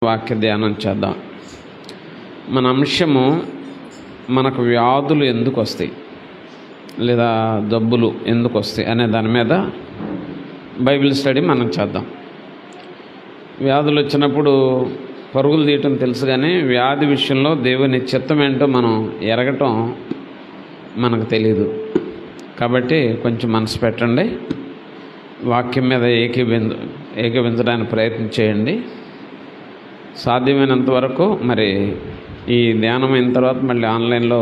వాక్య ధ్యానం చేద్దాం. మన అంశము మనకు వ్యాధులు ఎందుకు వస్తాయి లేదా జబ్బులు ఎందుకు వస్తాయి అనే దాని మీద బైబిల్ స్టడీ మనం చేద్దాం. వ్యాధులు వచ్చినప్పుడు పరుగులు తీయటం తెలుసు, కానీ వ్యాధి విషయంలో దేవుని చిత్తం ఏంటో మనం ఎరగటం మనకు తెలియదు. కాబట్టి కొంచెం మనసు పెట్టండి, వాక్యం మీద ఏకీభించడానికి ప్రయత్నం చేయండి. సాధ్యమైనంత వరకు మరి ఈ ధ్యానం అయిన తర్వాత మళ్ళీ ఆన్లైన్లో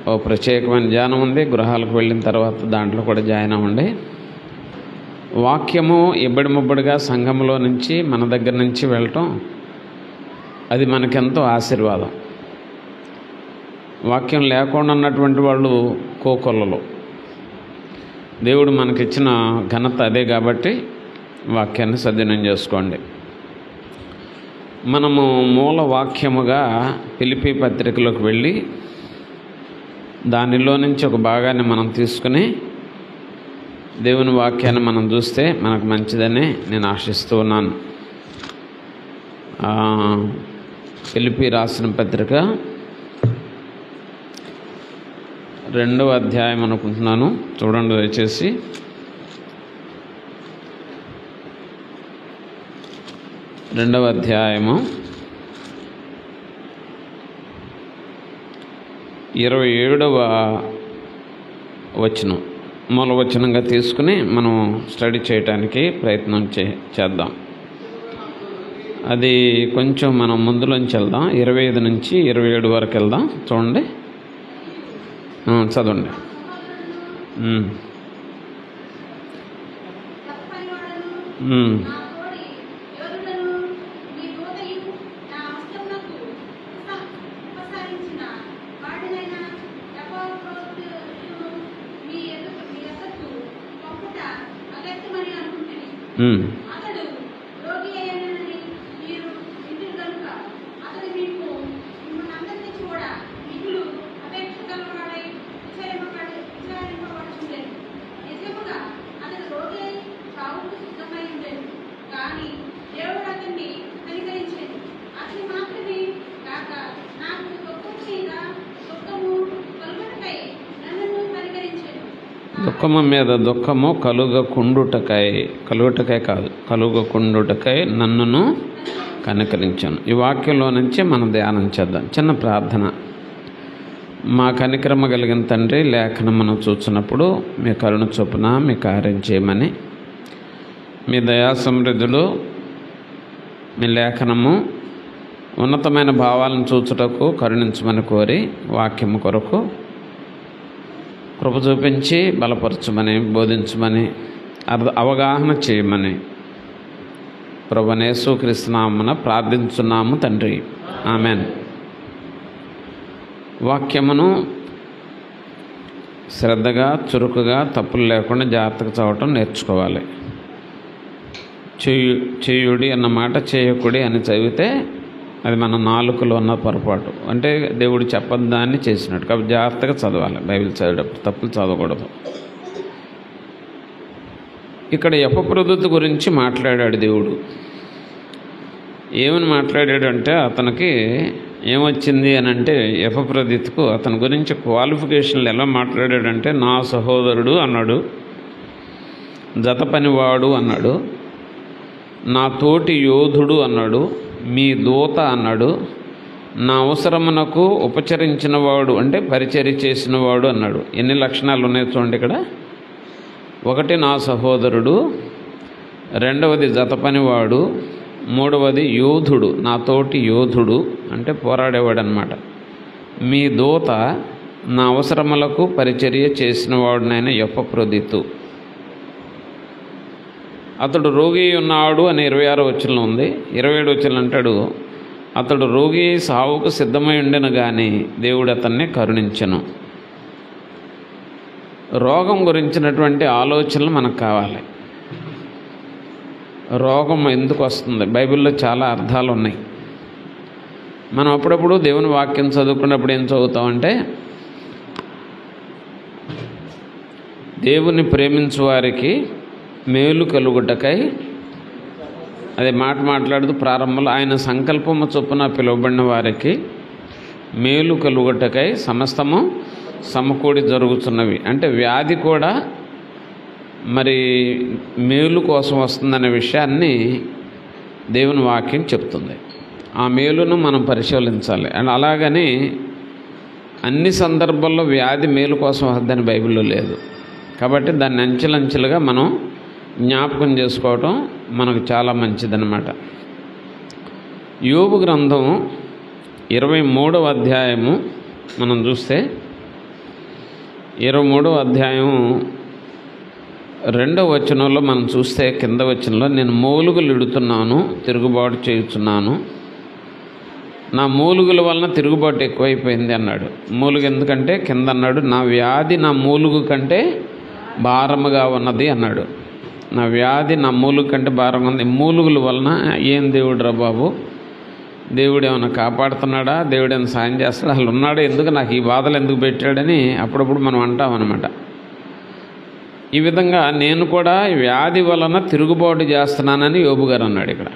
ఓ ప్రత్యేకమైన ధ్యానం ఉంది. గృహాలకు వెళ్ళిన తర్వాత దాంట్లో కూడా జాయిన్ అవ్వండి. వాక్యము ఇబ్బడి ముబ్బడిగా సంఘంలో నుంచి మన దగ్గర నుంచి వెళ్ళటం అది మనకెంతో ఆశీర్వాదం. వాక్యం లేకుండా ఉన్నటువంటి వాళ్ళు కోకొల్లలు. దేవుడు మనకిచ్చిన ఘనత అదే కాబట్టి వాక్యాన్ని సద్వినియోగం చేసుకోండి. మనము మూల వాక్యముగా ఫిలిప్పీ పత్రికలోకి వెళ్ళి దానిలో నుంచి ఒక భాగాన్ని మనం తీసుకుని దేవుని వాక్యాన్ని మనం చూస్తే మనకు మంచిదని నేను ఆశిస్తూ ఉన్నాను. ఫిలిప్పీ రాసిన పత్రిక 2వ అధ్యాయం అనుకుంటున్నాను, చూడండి దయచేసి. 2వ అధ్యాయము 27వ వచనం మూల వచనంగా తీసుకుని మనం స్టడీ చేయడానికి ప్రయత్నం చేద్దాం. అది కొంచెం మనం ముందులోంచి వెళ్దాం. 25 నుంచి 27 వరకు వెళ్దాం. చూడండి, చదవండి. దుఃఖము మీద దుఃఖము కలుగకుండుటకై నన్నును కనికరించాను. ఈ వాక్యంలో నుంచి మనం ధ్యానం చేద్దాం. చిన్న ప్రార్థన. మా కనికరమ కలిగిన తండ్రి, లేఖనమును చూసినప్పుడు మీ కరుణ చొప్పున మీ కార్యం చేయమని, మీ దయా సమృద్ధులు మీ లేఖనము ఉన్నతమైన భావాలను చూచుటకు కరుణించమని కోరి వాక్యము కొరకు కృప చూపించి బలపరచమని, బోధించమని, అవగాహన చేయమని ప్రభువైన యేసుక్రీస్తు నామమున ప్రార్థించున్నాము తండ్రి, ఆమెన్. వాక్యమును శ్రద్ధగా, చురుకుగా, తప్పులు లేకుండా జాగ్రత్తగా చదవటం నేర్చుకోవాలి. చేయుడి అన్న మాట చేయకుడి అని చదివితే అది మన నాలుకలో ఉన్న పొరపాటు. అంటే దేవుడు చెప్పని దాన్ని చేసినట్టు. కాబట్టి జాగ్రత్తగా చదవాలి. బైబిల్ చదివేటప్పుడు తప్పులు చదవకూడదు. ఇక్కడ ఎపఫ్రోదితు గురించి మాట్లాడాడు దేవుడు. ఏమని మాట్లాడాడంటే, అతనికి ఏమొచ్చింది అని అంటే, ఎపఫ్రోదితుకు అతని గురించి క్వాలిఫికేషన్లు ఎలా మాట్లాడాడంటే, నా సహోదరుడు అన్నాడు, జత పనివాడు అన్నాడు, నా తోటి యోధుడు అన్నాడు, మీ దూత అన్నాడు, నా అవసరమునకు ఉపచరించినవాడు అంటే పరిచర్య చేసినవాడు అన్నాడు. ఎన్ని లక్షణాలు ఉన్నాయి చూడండి ఇక్కడ. 1 నా సహోదరుడు, 2వది జత పనివాడు, 3వది యోధుడు, నా తోటి యోధుడు అంటే పోరాడేవాడు అన్నమాట. మీ దూత, నా అవసరములకు పరిచర్య చేసినవాడునైన ఎపఫ్రోదితు. అతడు రోగి ఉన్నాడు అని 26వ వచనంలో ఉంది. 27వ వచనం అంటాడు, అతడు రోగి సావుకు సిద్ధమై ఉండెను కానీ దేవుడు అతన్ని కరుణించెను. రోగం గురించినటువంటి ఆలోచనలు మనకు కావాలి. రోగం ఎందుకు వస్తుంది? బైబిల్లో చాలా అర్థాలు ఉన్నాయి. మనం అప్పుడప్పుడు దేవుని వాక్యం చదువుకున్నప్పుడు ఏం చదువుతామంటే, దేవుని ప్రేమించు వారికి మేలు కలుగుటకై అదే మాట్లాడుతూ ప్రారంభంలో ఆయన సంకల్పము చొప్పున పిలువబడిన వారికి మేలు కలుగుటకై సమస్తము సమకూడి జరుగుతున్నవి. అంటే వ్యాధి కూడా మరి మేలు కోసం వస్తుందనే విషయాన్ని దేవుని వాక్యం చెప్తుంది. ఆ మేలును మనం పరిశీలించాలి. అండ్ అలాగని అన్ని సందర్భాల్లో వ్యాధి మేలు కోసం వస్తుందని బైబిల్లో లేదు. కాబట్టి దాన్ని అంచెలంచెలుగా మనం జ్ఞాపకం చేసుకోవటం మనకు చాలా మంచిదన్నమాట. యోబు గ్రంథం 23వ అధ్యాయము మనం చూస్తే 23వ అధ్యాయం 2వ వచనంలో మనం చూస్తే కింద వచనంలో నేను మూలుగులు ఇడుతున్నాను, తిరుగుబాటు చేయుచున్నాను, నా మూలుగుల వలన తిరుగుబాటు ఎక్కువైపోయింది అన్నాడు. మూలుగు ఎందుకంటే కింద అన్నాడు నా వ్యాధి నా మూలుగు కంటే భారముగా ఉన్నది అన్నాడు. నా వ్యాధి నా మూలుగు కంటే భారంగా ఉంది. మూలుగుల వలన ఏం దేవుడు రా బాబు, దేవుడు ఏమైనా కాపాడుతున్నాడా, దేవుడు ఏమైనా సాయం చేస్తాడా, అసలు ఉన్నాడా, ఎందుకు నాకు ఈ బాధలు ఎందుకు పెట్టాడని అప్పుడప్పుడు మనం అంటామన్నమాట. ఈ విధంగా నేను కూడా వ్యాధి వలన తిరుగుబాటు చేస్తున్నానని యోబు గారు అన్నాడు. ఇక్కడ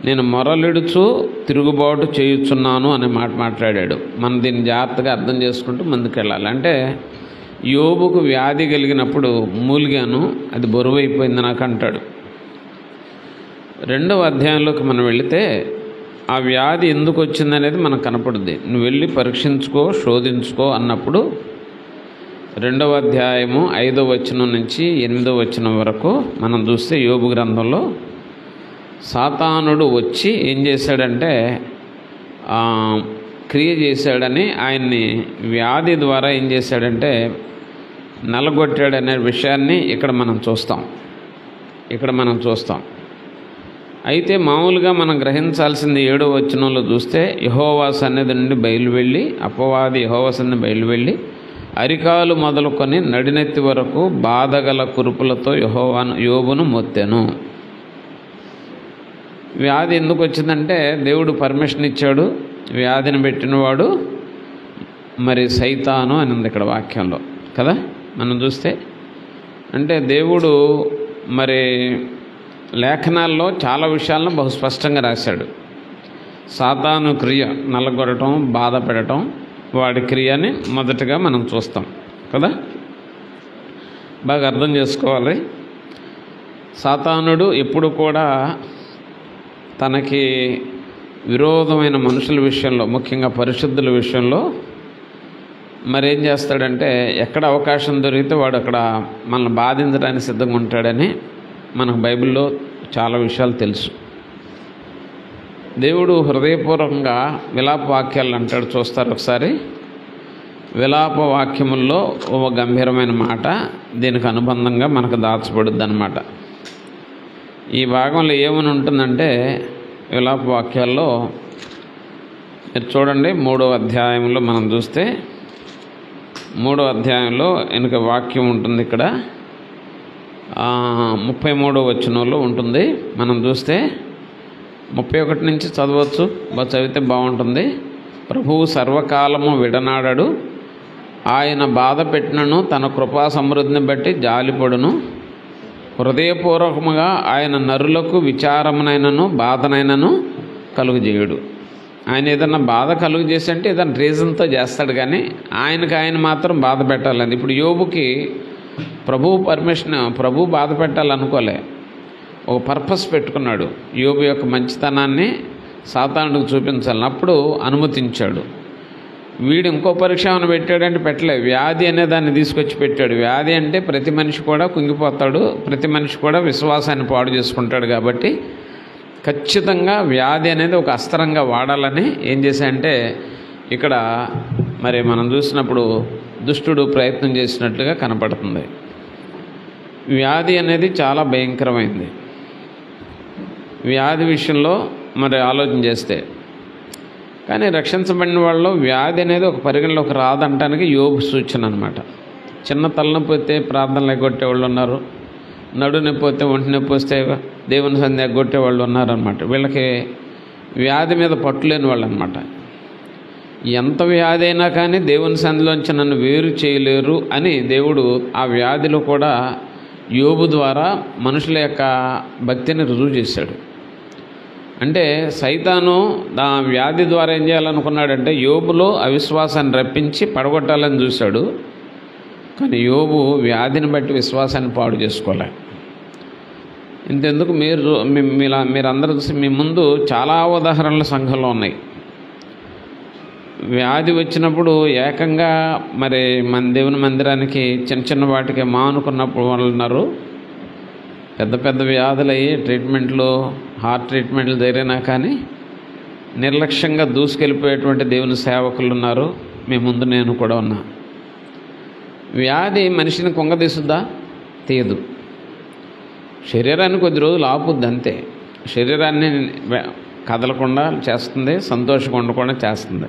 నేను మొరలిడుచు తిరుగుబాటు చేయుచున్నాను అనే మాట మాట్లాడాడు. మనం దీన్ని జాగ్రత్తగా అర్థం చేసుకుంటూ ముందుకెళ్ళాలి. అంటే యోబుకు వ్యాధి కలిగినప్పుడు మూలిగాను, అది బరువైపోయింది నాకు అంటాడు. 2వ అధ్యాయంలోకి మనం వెళితే ఆ వ్యాధి ఎందుకు వచ్చిందనేది మనకు కనపడుద్ది. నువ్వు వెళ్ళి పరీక్షించుకో, శోధించుకో అన్నప్పుడు 2వ అధ్యాయము 5వ వచనం నుంచి 8వ వచనం వరకు మనం చూస్తే యోబు గ్రంథంలో సాతానుడు వచ్చి ఏం చేశాడంటే క్రియ చేశాడని, ఆయన్ని వ్యాధి ద్వారా ఏం చేశాడంటే నలగొట్టాడనే విషయాన్ని ఇక్కడ మనం చూస్తాం. అయితే మామూలుగా మనం గ్రహించాల్సింది 7వ వచనంలో చూస్తే యెహోవా సన్నిధి నుండి బయలువెళ్ళి, అపవాది యెహోవా సన్నిధి బయలువెళ్ళి అరికాలు మొదలుకొని నడినెత్తి వరకు బాధగల కురుపులతో యోబును మొత్తెను. వ్యాధి ఎందుకు వచ్చిందంటే దేవుడు పర్మిషన్ ఇచ్చాడు. వ్యాధిని పెట్టినవాడు మరి సైతాను అని ఉంది ఇక్కడ వాక్యంలో కదా. మనం చూస్తే అంటే దేవుడు మరి లేఖనాల్లో చాలా విషయాలను బహు స్పష్టంగా రాశాడు. సాతాను క్రియ నలగొరటం, బాధ పెట్టడం, వాడి క్రియని మొదటగా మనం చూస్తాం కదా. బాగా అర్థం చేసుకోవాలి. సాతానుడు ఎప్పుడు కూడా తనకి విరోధమైన మనుషుల విషయంలో, ముఖ్యంగా పరిశుద్ధుల విషయంలో మరి ఏం చేస్తాడంటే ఎక్కడ అవకాశం దొరికితే వాడు అక్కడ మనల్ని బాధించడానికి సిద్ధంగా ఉంటాడని మనకు బైబిల్లో చాలా విషయాలు తెలుసు. దేవుడు హృదయపూర్వకంగా విలాప వాక్యాలు అంటాడు. చూస్తారు ఒకసారి. విలాప వాక్యముల్లో ఓ గంభీరమైన మాట దీనికి అనుబంధంగా మనకు దాచబడుద్ది అన్నమాట. ఈ భాగంలో ఏమని ఉంటుందంటే విలాప వాక్యాల్లో మీరు చూడండి 3వ అధ్యాయంలో మనం చూస్తే 3వ అధ్యాయంలో వెనుక వాక్యం ఉంటుంది. ఇక్కడ 33వ వచనంలో ఉంటుంది. మనం చూస్తే 31 నుంచి చదవచ్చు, చదివితే బాగుంటుంది. ప్రభువు సర్వకాలము విడనాడడు, ఆయన బాధ పెట్టినను తన కృపా సమృద్ధిని బట్టి జాలిపడును, హృదయపూర్వకముగా ఆయన నరులకు విచారమునైనను బాధనైనను కలుగజేయుడు. ఆయన ఏదన్నా బాధ కలుగు చేసి అంటే ఏదైనా రీజన్తో చేస్తాడు, కానీ ఆయన మాత్రం బాధ పెట్టాలని. ఇప్పుడు యోబుకి ప్రభు బాధ పెట్టాలనుకోలే, ఒక పర్పస్ పెట్టుకున్నాడు. యోబు యొక్క మంచితనాన్ని సాతానుడికి చూపించాలని అప్పుడు అనుమతించాడు. వీడు ఇంకో పరీక్ష ఏమైనా పెట్టాడంటే పెట్టలేదు, వ్యాధి అనే దాన్ని తీసుకొచ్చి పెట్టాడు. వ్యాధి అంటే ప్రతి మనిషి కూడా కుంగిపోతాడు, ప్రతి మనిషి కూడా విశ్వాసాన్ని పాడు చేసుకుంటాడు. కాబట్టి ఖచ్చితంగా వ్యాధి అనేది ఒక అస్త్రంగా వాడాలని ఏం చేశాయంటే ఇక్కడ మరి మనం చూసినప్పుడు దుష్టుడు ప్రయత్నం చేసినట్లుగా కనపడుతుంది. వ్యాధి అనేది చాలా భయంకరమైంది. వ్యాధి విషయంలో మరి ఆలోచన చేస్తే, కానీ రక్షించబడిన వాళ్ళు వ్యాధి అనేది ఒక పరిగణలోకి రాదంటానికి యోబు సూచన అనమాట. చిన్న తలనొప్పి వస్తే ప్రార్థనలు ఎగ్గొట్టేవాళ్ళు ఉన్నారు, నడు నొప్పి వస్తే ఒంటి నొప్పి వస్తే దేవుని సంధి ఎగ్గొట్టేవాళ్ళు ఉన్నారనమాట. వీళ్ళకి వ్యాధి మీద పట్టులేని వాళ్ళు అనమాట. ఎంత వ్యాధి అయినా కానీ దేవుని సంధిలోంచి నన్ను వేరు చేయలేరు అని దేవుడు ఆ వ్యాధిలో కూడా యోబు ద్వారా మనుషుల యొక్క భక్తిని రుజువు చేశాడు. అంటే సైతాను ఆ వ్యాధి ద్వారా ఏం చేయాలనుకున్నాడంటే యోబులో అవిశ్వాసాన్ని రప్పించి పడగొట్టాలని చూశాడు. కానీ యోబు వ్యాధిని బట్టి విశ్వాసాన్ని పాడు చేసుకోలే. ఇంతెందుకు మీరందరూ చూసి మీ ముందు చాలా ఉదాహరణలు సంఘంలో ఉన్నాయి. వ్యాధి వచ్చినప్పుడు ఏకంగా మరి మన దేవుని మందిరానికి చిన్న చిన్న వాటికి మానుకున్నప్పుడు వాళ్ళు ఉన్నారు. పెద్ద పెద్ద వ్యాధులు అయ్యి ట్రీట్మెంట్లు, హార్ట్ ట్రీట్మెంట్లు జరిగినా కానీ నిర్లక్ష్యంగా దూసుకెళ్ళిపోయేటువంటి దేవుని సేవకులు ఉన్నారు. మీ ముందు నేను కూడా ఉన్నా. వ్యాధి మనిషిని కుంగదీసుద్దా? తీయదు. శరీరాన్ని కొద్ది రోజులు ఆపుద్ది అంతే. శరీరాన్ని కదలకుండా చేస్తుంది, సంతోషంగా ఉండకుండా చేస్తుంది.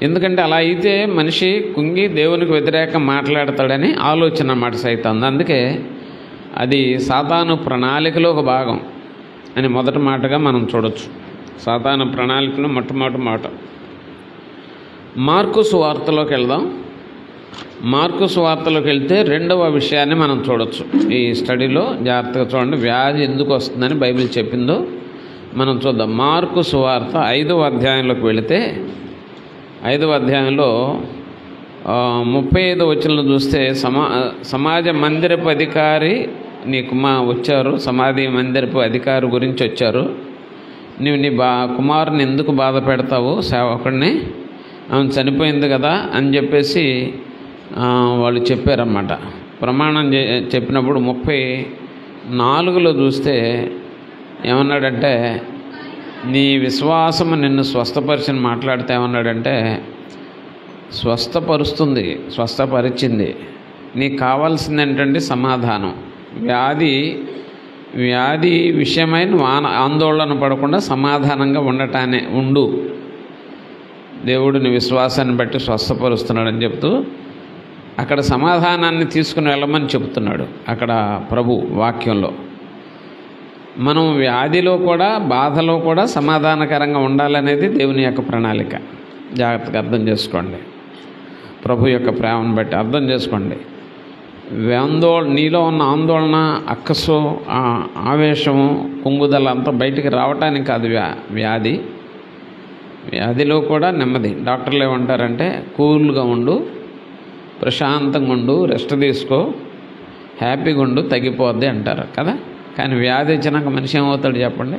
ఎందుకంటే అలా అయితే మనిషి కుంగి దేవునికి వ్యతిరేకంగా మాట్లాడతాడని ఆలోచన అన్నమాట సైతాన్. అందుకే అది సాతాను ప్రణాళికలో ఒక భాగం అని మొదటి మాటగా మనం చూడొచ్చు. సాతాను ప్రణాళికలో మొట్టమొదటి మాట. మార్కు సువార్తలోకి వెళ్దాం. మార్కు సువార్తలోకి వెళ్తే రెండవ విషయాన్ని మనం చూడొచ్చు. ఈ స్టడీలో జాగ్రత్తగా చూడండి. వ్యాధి ఎందుకు వస్తుందని బైబిల్ చెప్పిందో మనం చూద్దాం. మార్కు సువార్త 5వ అధ్యాయంలోకి వెళితే 5వ అధ్యాయంలో 35వ వచనంలో చూస్తే సమాజ మందిరపు అధికారి నీకు వచ్చారు. సమాధి మందిరపు అధికారి గురించి వచ్చారు. నీవు నీ కుమారుని ఎందుకు బాధ పెడతావు సేవకుడిని, ఆమె చనిపోయింది కదా అని చెప్పేసి వాళ్ళు చెప్పారన్నమాట. ప్రమాణం చెప్పినప్పుడు 34లో చూస్తే ఏమన్నాడంటే నీ విశ్వాసము నిన్ను స్వస్థపరిచిన మాట్లాడితే ఏమన్నాడంటే స్వస్థపరిచింది. నీకు కావాల్సింది ఏంటంటే సమాధానం. వ్యాధి విషయమైన ఆందోళన పడకుండా సమాధానంగా ఉండు. దేవుడిని విశ్వాసాన్ని బట్టి స్వస్థపరుస్తున్నాడని చెప్తూ అక్కడ సమాధానాన్ని తీసుకుని వెళ్ళమని చెబుతున్నాడు అక్కడ ప్రభు వాక్యంలో. మనం వ్యాధిలో కూడా బాధలో కూడా సమాధానకరంగా ఉండాలనేది దేవుని యొక్క ప్రణాళిక. జాగ్రత్తగా అర్థం చేసుకోండి. ప్రభు యొక్క ప్రేమను బట్టి అర్థం చేసుకోండి. నీలో ఉన్న ఆందోళన, అక్కసు, ఆవేశము, కుంగుదల అంతా బయటికి రావటానికి కాదు వ్యాధిలో కూడా నెమ్మది. డాక్టర్లు ఏమంటారంటే కూల్గా ఉండు, ప్రశాంతంగా ఉండు, రెస్ట్ తీసుకో, హ్యాపీగా ఉండు, తగ్గిపోద్ది అంటారు కదా. కానీ వ్యాధి వచ్చినాక మనిషి ఏమవుతాడు చెప్పండి?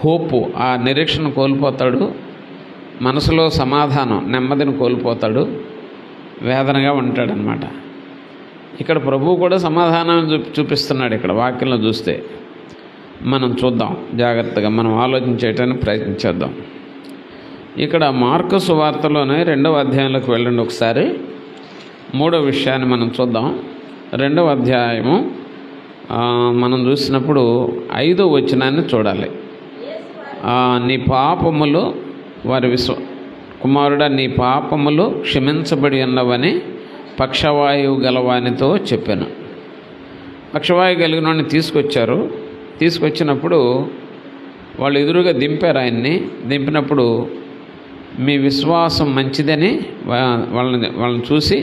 హోపు, ఆ నిరీక్షణ కోల్పోతాడు. మనసులో సమాధానం, నెమ్మదిని కోల్పోతాడు, వేదనగా ఉంటాడనమాట. ఇక్కడ ప్రభువు కూడా సమాధానాన్ని చూపిస్తున్నాడు. ఇక్కడ వాక్యంలో చూస్తే మనం చూద్దాం జాగ్రత్తగా, మనం ఆలోచించేయటానికి ప్రయత్నించేద్దాం. ఇక్కడ మార్కు సువార్తలోనే 2వ అధ్యాయంలోకి వెళ్ళండి ఒకసారి. 3వ విషయాన్ని మనం చూద్దాం. 2వ అధ్యాయము మనం చూసినప్పుడు 5వ వచనాన్ని చూడాలి. నీ పాపములు కుమారుడా నీ పాపములు క్షమించబడి ఉన్నవని పక్షవాయువు గలవానితో చెప్పాను. పక్షవాయువు కలిగిన వాడిని తీసుకొచ్చినప్పుడు వాళ్ళు ఎదురుగా దింపారు ఆయన్ని. దింపినప్పుడు మీ విశ్వాసం మంచిదని వాళ్ళని చూసి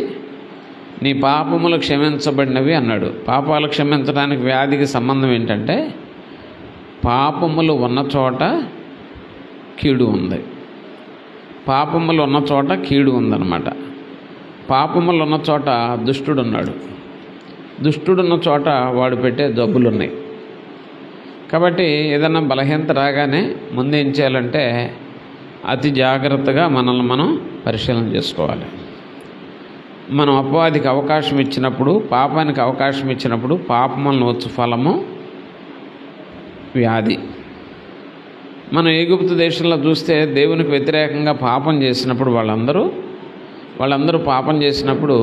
నీ పాపములు క్షమించబడినవి అన్నాడు. పాపాలు క్షమించడానికి వ్యాధికి సంబంధం ఏంటంటే పాపములు ఉన్న చోట కీడు ఉంది. పాపములు ఉన్న చోట కీడు ఉందన్నమాట. పాపములు ఉన్న చోట దుష్టుడున్నాడు. దుష్టుడున్న చోట వాడు పెట్టే జబ్బులు ఉన్నాయి. కాబట్టి ఏదైనా బలహీనత రాగానే ముందేం చేయాలంటే అతి జాగ్రత్తగా మనల్ని మనం పరిశీలన చేసుకోవాలి. మనం అపవాదికి అవకాశం ఇచ్చినప్పుడు, పాపానికి అవకాశం ఇచ్చినప్పుడు పాపములను వచ్చు ఫలము వ్యాధి. మనం ఐగుప్తు దేశంలో చూస్తే దేవునికి వ్యతిరేకంగా పాపం చేసినప్పుడు వాళ్ళందరూ పాపం చేసినప్పుడు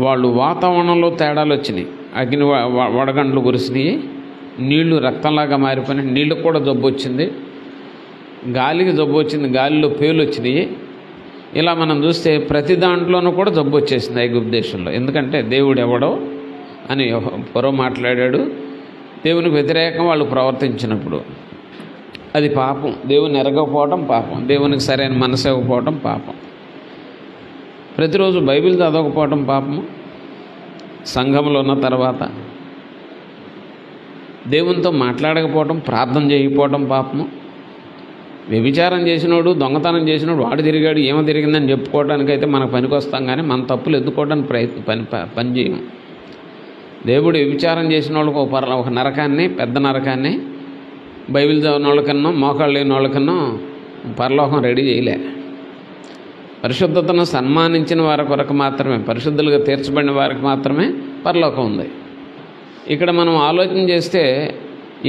వాళ్ళు వాతావరణంలో తేడాలు వచ్చినాయి. అగ్ని వడగండ్లు కురిసినాయి, నీళ్లు రక్తంలాగా మారిపోయినాయి, నీళ్ళకు కూడా జబ్బు వచ్చింది, గాలికి జబ్బు వచ్చింది, గాలిలో పేలు వచ్చినాయి. ఇలా మనం చూస్తే ప్రతి దాంట్లోనూ కూడా జబ్బు వచ్చేసింది ఐగుప్తు దేశంలో. ఎందుకంటే దేవుడు ఎవడో అని పూర్వం మాట్లాడాడు. దేవునికి వ్యతిరేకంగా వాళ్ళు ప్రవర్తించినప్పుడు అది పాపం. దేవుని ఎరగకపోవటం పాపం, దేవునికి సరైన మనసు ఇవ్వకపోవటం పాపం, ప్రతిరోజు బైబిల్ చదవకపోవటం పాపము, సంఘంలో ఉన్న తర్వాత దేవునితో మాట్లాడకపోవటం, ప్రార్థన చేయకపోవటం పాపము. వ్యభిచారం చేసినోడు, దొంగతనం చేసినోడు వాడు తిరిగాడు, ఏమో తిరిగిందని చెప్పుకోవడానికైతే మనకు పనికి వస్తాం, కానీ మన తప్పులు ఎత్తుకోవడానికి పని చేయం. దేవుడు వ్యభిచారం చేసిన వాళ్ళకు ఒక నరకాన్ని, పెద్ద నరకాన్ని బైబిల్ చదివిన వాళ్ళకన్నా, మోకాళ్ళు లేని వాళ్ళకన్నా పరలోకం రెడీ చేయలే. పరిశుద్ధతను సన్మానించిన వారి కొరకు మాత్రమే, పరిశుద్ధులుగా తీర్చబడిన వారికి మాత్రమే పరలోకం ఉంది. ఇక్కడ మనం ఆలోచన చేస్తే,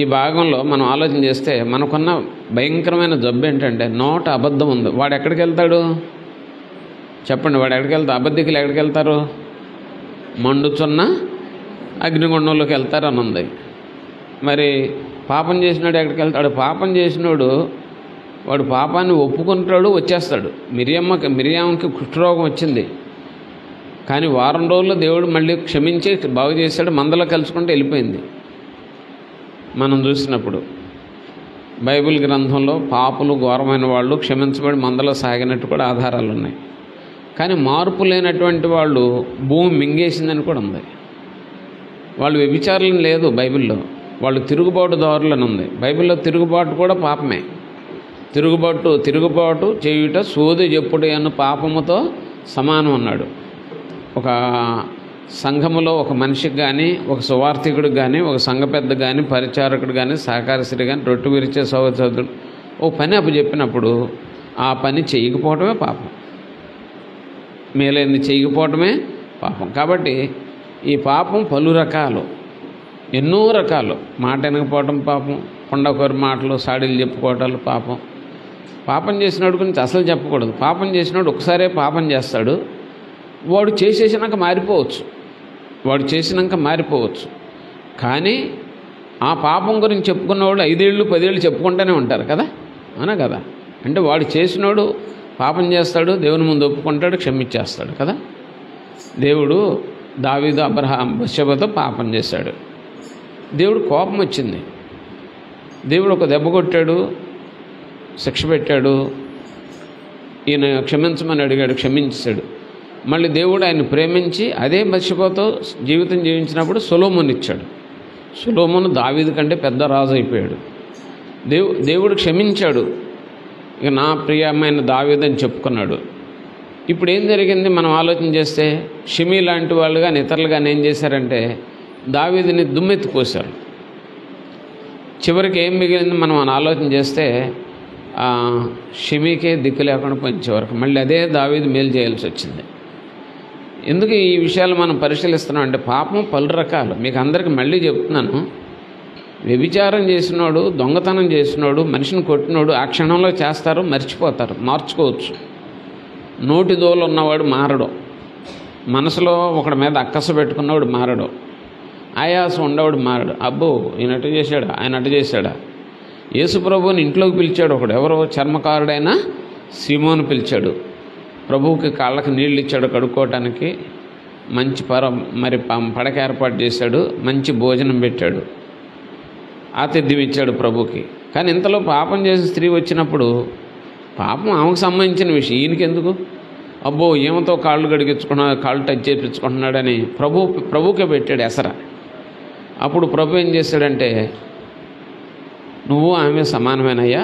ఈ భాగంలో మనం ఆలోచన చేస్తే మనకున్న భయంకరమైన జబ్బు ఏంటంటే నోట అబద్ధం ఉంది. వాడు ఎక్కడికి వెళ్తాడు చెప్పండి? వాడు ఎక్కడికి వెళ్తాడు? అబద్ధికులు ఎక్కడికి వెళ్తారు? మండుచున్న అగ్నిగుండంలోకి వెళ్తారు అని ఉంది. మరి పాపం చేసినాడు ఎక్కడికి వెళ్తాడు? పాపం చేసినోడు వాడు పాపాన్ని ఒప్పుకుంటాడు, వచ్చేస్తాడు. మిరియాముకి కుష్ఠరోగం వచ్చింది, కానీ వారం రోజుల్లో దేవుడు మళ్ళీ క్షమించి బాగు చేశాడు, మందలో కలుసుకుంటూ వెళ్ళిపోయింది. మనం చూసినప్పుడు బైబిల్ గ్రంథంలో పాపులు, ఘోరమైన వాళ్ళు క్షమించబడి మందలో సాగినట్టు కూడా ఆధారాలు ఉన్నాయి. కానీ మార్పు లేనటువంటి వాళ్ళు భూమి మింగేసిందని కూడా ఉంది. వాళ్ళు వ్యభిచారులను లేదు బైబిల్లో, వాళ్ళు తిరుగుబాటుదారులని ఉంది. బైబిల్లో తిరుగుబాటు కూడా పాపమే. తిరుగుబాటు చేయుట సోది చెప్పుడు అన్న పాపముతో సమానం అన్నాడు. ఒక సంఘములో ఒక మనిషికి కానీ, ఒక సువార్థికుడికి కానీ, ఒక సంఘ పెద్ద కానీ, పరిచారకుడు కానీ, సహకారశ్రీ కానీ, రొట్టె విరిచే సోదరుడు ఓ పని చెప్పినప్పుడు ఆ పని చేయకపోవటమే పాపం, మేలైంది చేయకపోవటమే పాపం. కాబట్టి ఈ పాపం పలు రకాలు, ఎన్నో రకాలు. మాట వినకపోవటం పాపం, కొండకొరి మాటలు, సాడీలు చెప్పుకోవటాలు పాపం. పాపం చేసినోడు గురించి అసలు చెప్పకూడదు. పాపం చేసినోడు ఒకసారే పాపం చేస్తాడు, వాడు చేసేసినాక మారిపోవచ్చు. కానీ ఆ పాపం గురించి చెప్పుకున్నవాడు 5 ఏళ్ళు 10 ఏళ్ళు చెప్పుకుంటూనే ఉంటారు కదా, అవునా కదా? అంటే వాడు చేసినోడు పాపం చేస్తాడు, దేవుని ముందు ఒప్పుకుంటాడు, క్షమించేస్తాడు కదా. దేవుడు దావీదు, అబ్రహాం, బత్షెబతో పాపం చేశాడు. దేవుడు కోపం వచ్చింది, దేవుడు ఒక దెబ్బ కొట్టాడు, శిక్ష పెట్టాడు, ఈయన క్షమించమని అడిగాడు, క్షమించాడు. మళ్ళీ దేవుడు ఆయన ప్రేమించి అదే బత్షెబతో జీవితం జీవించినప్పుడు సొలొమోను ఇచ్చాడు. సొలొమోను దావీదు కంటే పెద్ద రాజు అయిపోయాడు. దేవుడు క్షమించాడు, ఇక నా ప్రియమైన దావీదు అని చెప్పుకున్నాడు. ఇప్పుడు ఏం జరిగింది మనం ఆలోచన చేస్తే, షిమీ లాంటి వాళ్ళు కానీ ఇతరులు కానీ ఏం చేశారంటే దావీదుని దుమ్మెత్తిపోశారు. చివరికి ఏం మిగిలింది మనం ఆలోచన చేస్తే, షిమీకే దిక్కు లేకుండా పోయించే వరకు మళ్ళీ అదే దావీదు మేలు చేయాల్సి వచ్చింది. ఎందుకు ఈ విషయాలు మనం పరిశీలిస్తున్నాం అంటే, పాపం పలు రకాలు. మీకు అందరికీ మళ్ళీ చెప్తున్నాను, వ్యభిచారం చేసినోడు, దొంగతనం చేసినోడు, మనిషిని కొట్టినోడు ఆ క్షణంలో చేస్తారు, మర్చిపోతారు, మార్చుకోవచ్చు. నోటి దోలు ఉన్నవాడు మారడు, మనసులో ఒకడి మీద అక్కస పెట్టుకున్నవాడు మారడు, ఆయాసం ఉండవాడు మారడు. అబ్బో ఈయన అటు చేశాడా, ఆయన అటు చేశాడా. యేసుప్రభుని ఇంట్లోకి పిలిచాడు ఒకడు, ఎవరో చర్మకారుడైన సీమోను పిలిచాడు. ప్రభువుకి కాళ్ళకి నీళ్ళు ఇచ్చాడు కడుక్కోవటానికి, మంచి పడక ఏర్పాటు చేశాడు, మంచి భోజనం పెట్టాడు, ఆతిథ్యం ఇచ్చాడు ప్రభుకి. కానీ ఇంతలో పాపం చేసి స్త్రీ వచ్చినప్పుడు, పాపం ఆమెకు సంబంధించిన విషయం, ఈయనకి ఎందుకు? అబ్బో ఏమతో కాళ్ళు కాళ్ళు టచ్ చేయించుకుంటున్నాడని ప్రభుకే పెట్టాడు ఎసర. అప్పుడు ప్రభు ఏం చేశాడంటే, నువ్వు ఆమె సమానమేనయ్యా,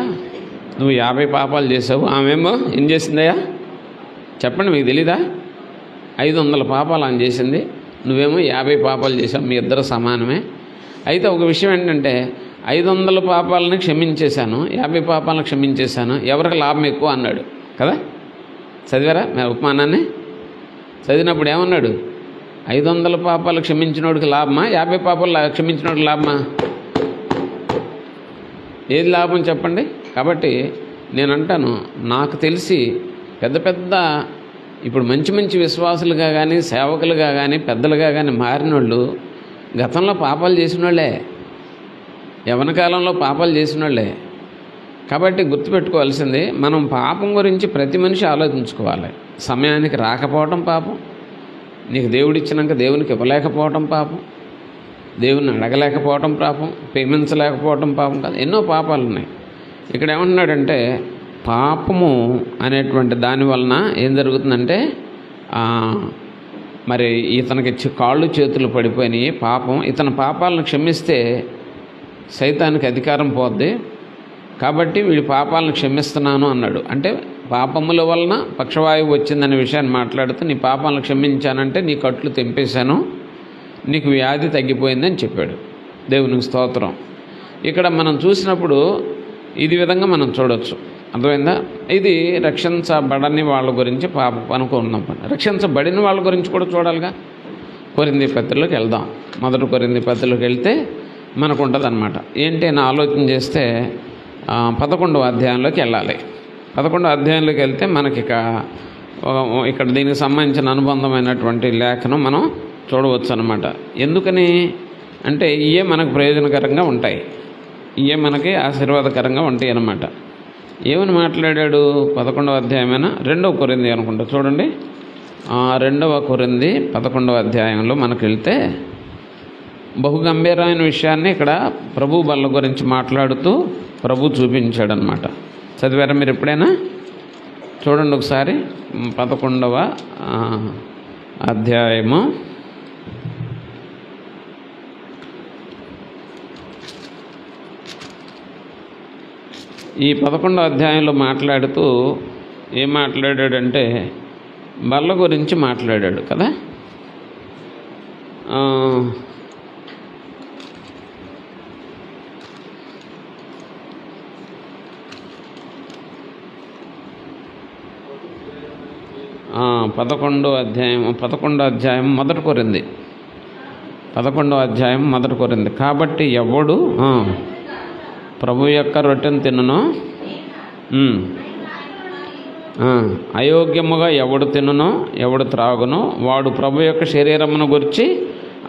నువ్వు 50 పాపాలు చేసావు, ఆమెమో ఏం చేసిందయ్యా చెప్పండి, మీకు తెలీదా? 500 పాపాలు ఆమె చేసింది, నువ్వేమో 50 పాపాలు చేసావు, మీ ఇద్దరు సమానమే. అయితే ఒక విషయం ఏంటంటే, 500 పాపాలని క్షమించేశాను, 50 పాపాలను క్షమించేశాను, ఎవరికి లాభం ఎక్కువ అన్నాడు కదా. చదివారా ఉపమానాన్ని? చదివినప్పుడు ఏమన్నాడు? 500 పాపాలు క్షమించినోడికి లాభమా, 50 పాపాలు క్షమించినోడికి లాభమా? ఏది లాభం చెప్పండి. కాబట్టి నేను అంటాను, నాకు తెలిసి పెద్ద ఇప్పుడు మంచి విశ్వాసులుగా కానీ, సేవకులుగా కానీ, పెద్దలుగా కానీ మారిన వాళ్ళు గతంలో పాపాలు చేసిన వాళ్ళే, యవ్వన కాలంలో పాపాలు చేసిన వాళ్ళే. కాబట్టి గుర్తుపెట్టుకోవాల్సింది, మనం పాపం గురించి ప్రతి మనిషి ఆలోచించుకోవాలి. సమయానికి రాకపోవటం పాపం, నీకు దేవుడిచ్చినాక దేవునికి ఇవ్వలేకపోవటం పాపం, దేవుని అడగలేకపోవటం పాపం, ప్రేమించలేకపోవటం పాపం కాదు, ఎన్నో పాపాలు ఉన్నాయి. ఇక్కడ ఏమంటున్నాడంటే, పాపము అనేటువంటి దాని వలన ఏం జరుగుతుందంటే, మరి ఇతనికి కాళ్ళు చేతులు పడిపోయినాయి, పాపం. ఇతని పాపాలను క్షమిస్తే సైతానికి అధికారం పోద్ది, కాబట్టి వీడి పాపాలను క్షమిస్తున్నాను అన్నాడు. అంటే పాపముల వలన పక్షవాయువు వచ్చిందనే విషయాన్ని మాట్లాడుతూ నీ పాపాలను క్షమించానంటే నీ కట్లు తెంపేశాను, నీకు వ్యాధి తగ్గిపోయిందని చెప్పాడు. దేవునికి స్తోత్రం. ఇక్కడ మనం చూసినప్పుడు ఇది విధంగా మనం చూడవచ్చు. అర్థమైందా? ఇది రక్షించబడని వాళ్ళ గురించి అనుకున్నాం. రక్షించబడిన వాళ్ళ గురించి కూడా చూడాలిగా. కొరింథీ పత్రికలోకి వెళ్దాం. మొదటి కొరింథీ పత్రికలోకి వెళ్తే మనకు ఉంటుంది అన్నమాట. ఏంటి అని ఆలోచన చేస్తే 11వ అధ్యాయంలోకి వెళ్ళాలి. 11వ అధ్యాయంలోకి వెళ్తే మనకి ఇక్కడ దీనికి సంబంధించిన అనుబంధమైనటువంటి లేఖనం మనం చూడవచ్చు అన్నమాట. ఎందుకని అంటే ఇవే మనకు ప్రయోజనకరంగా ఉంటాయి, ఇవే మనకి ఆశీర్వాదకరంగా ఉంటాయి అన్నమాట. ఏమని మాట్లాడాడు? 11వ అధ్యాయమైనా 2వ కొరింథీ అనుకుంటా. చూడండి, 2వ కొరింథీ 11వ అధ్యాయంలో మనకు వెళ్తే బహు గంభీరమైన విషయాన్ని ఇక్కడ ప్రభు బల్ల గురించి మాట్లాడుతూ ప్రభు చూపించాడనమాట. చదివారా మీరు ఎప్పుడైనా? చూడండి ఒకసారి 11వ అధ్యాయము ఈ 11వ అధ్యాయంలో మాట్లాడుతూ ఏం మాట్లాడాడంటే బల్ల గురించి మాట్లాడాడు కదా. పదకొండో అధ్యాయం మొదటి కొరింథీ 11వ అధ్యాయం మొదటి కొరింథీ. కాబట్టి ఎవడు ప్రభు యొక్క రొట్టెను తినునో, అయోగ్యముగా ఎవడు తినునో ఎవడు త్రాగునో వాడు ప్రభు యొక్క శరీరమును గురించి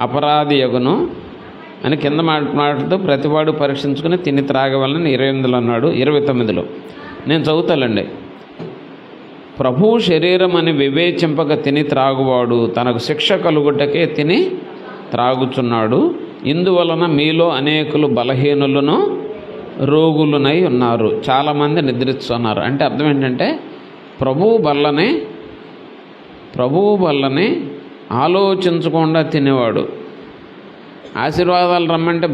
అపరాధి యగును అని కింద మాట్లాడుతూ ప్రతివాడు పరీక్షించుకుని తిని త్రాగవలని 28 అన్నాడు. 29లో నేను చదువుతానండి. ప్రభువు శరీరం అని వివేచింపక తిని త్రాగువాడు తనకు శిక్ష కలుగుటకే తిని త్రాగుచున్నాడు. ఇందువలన మీలో అనేకులు బలహీనులను రోగులునై ఉన్నారు, చాలామంది నిద్రిస్తున్నారు. అంటే అర్థం ఏంటంటే ప్రభువు బల్లని ఆలోచించకుండా తినేవాడు. ఆశీర్వాదాలు రమ్మంటే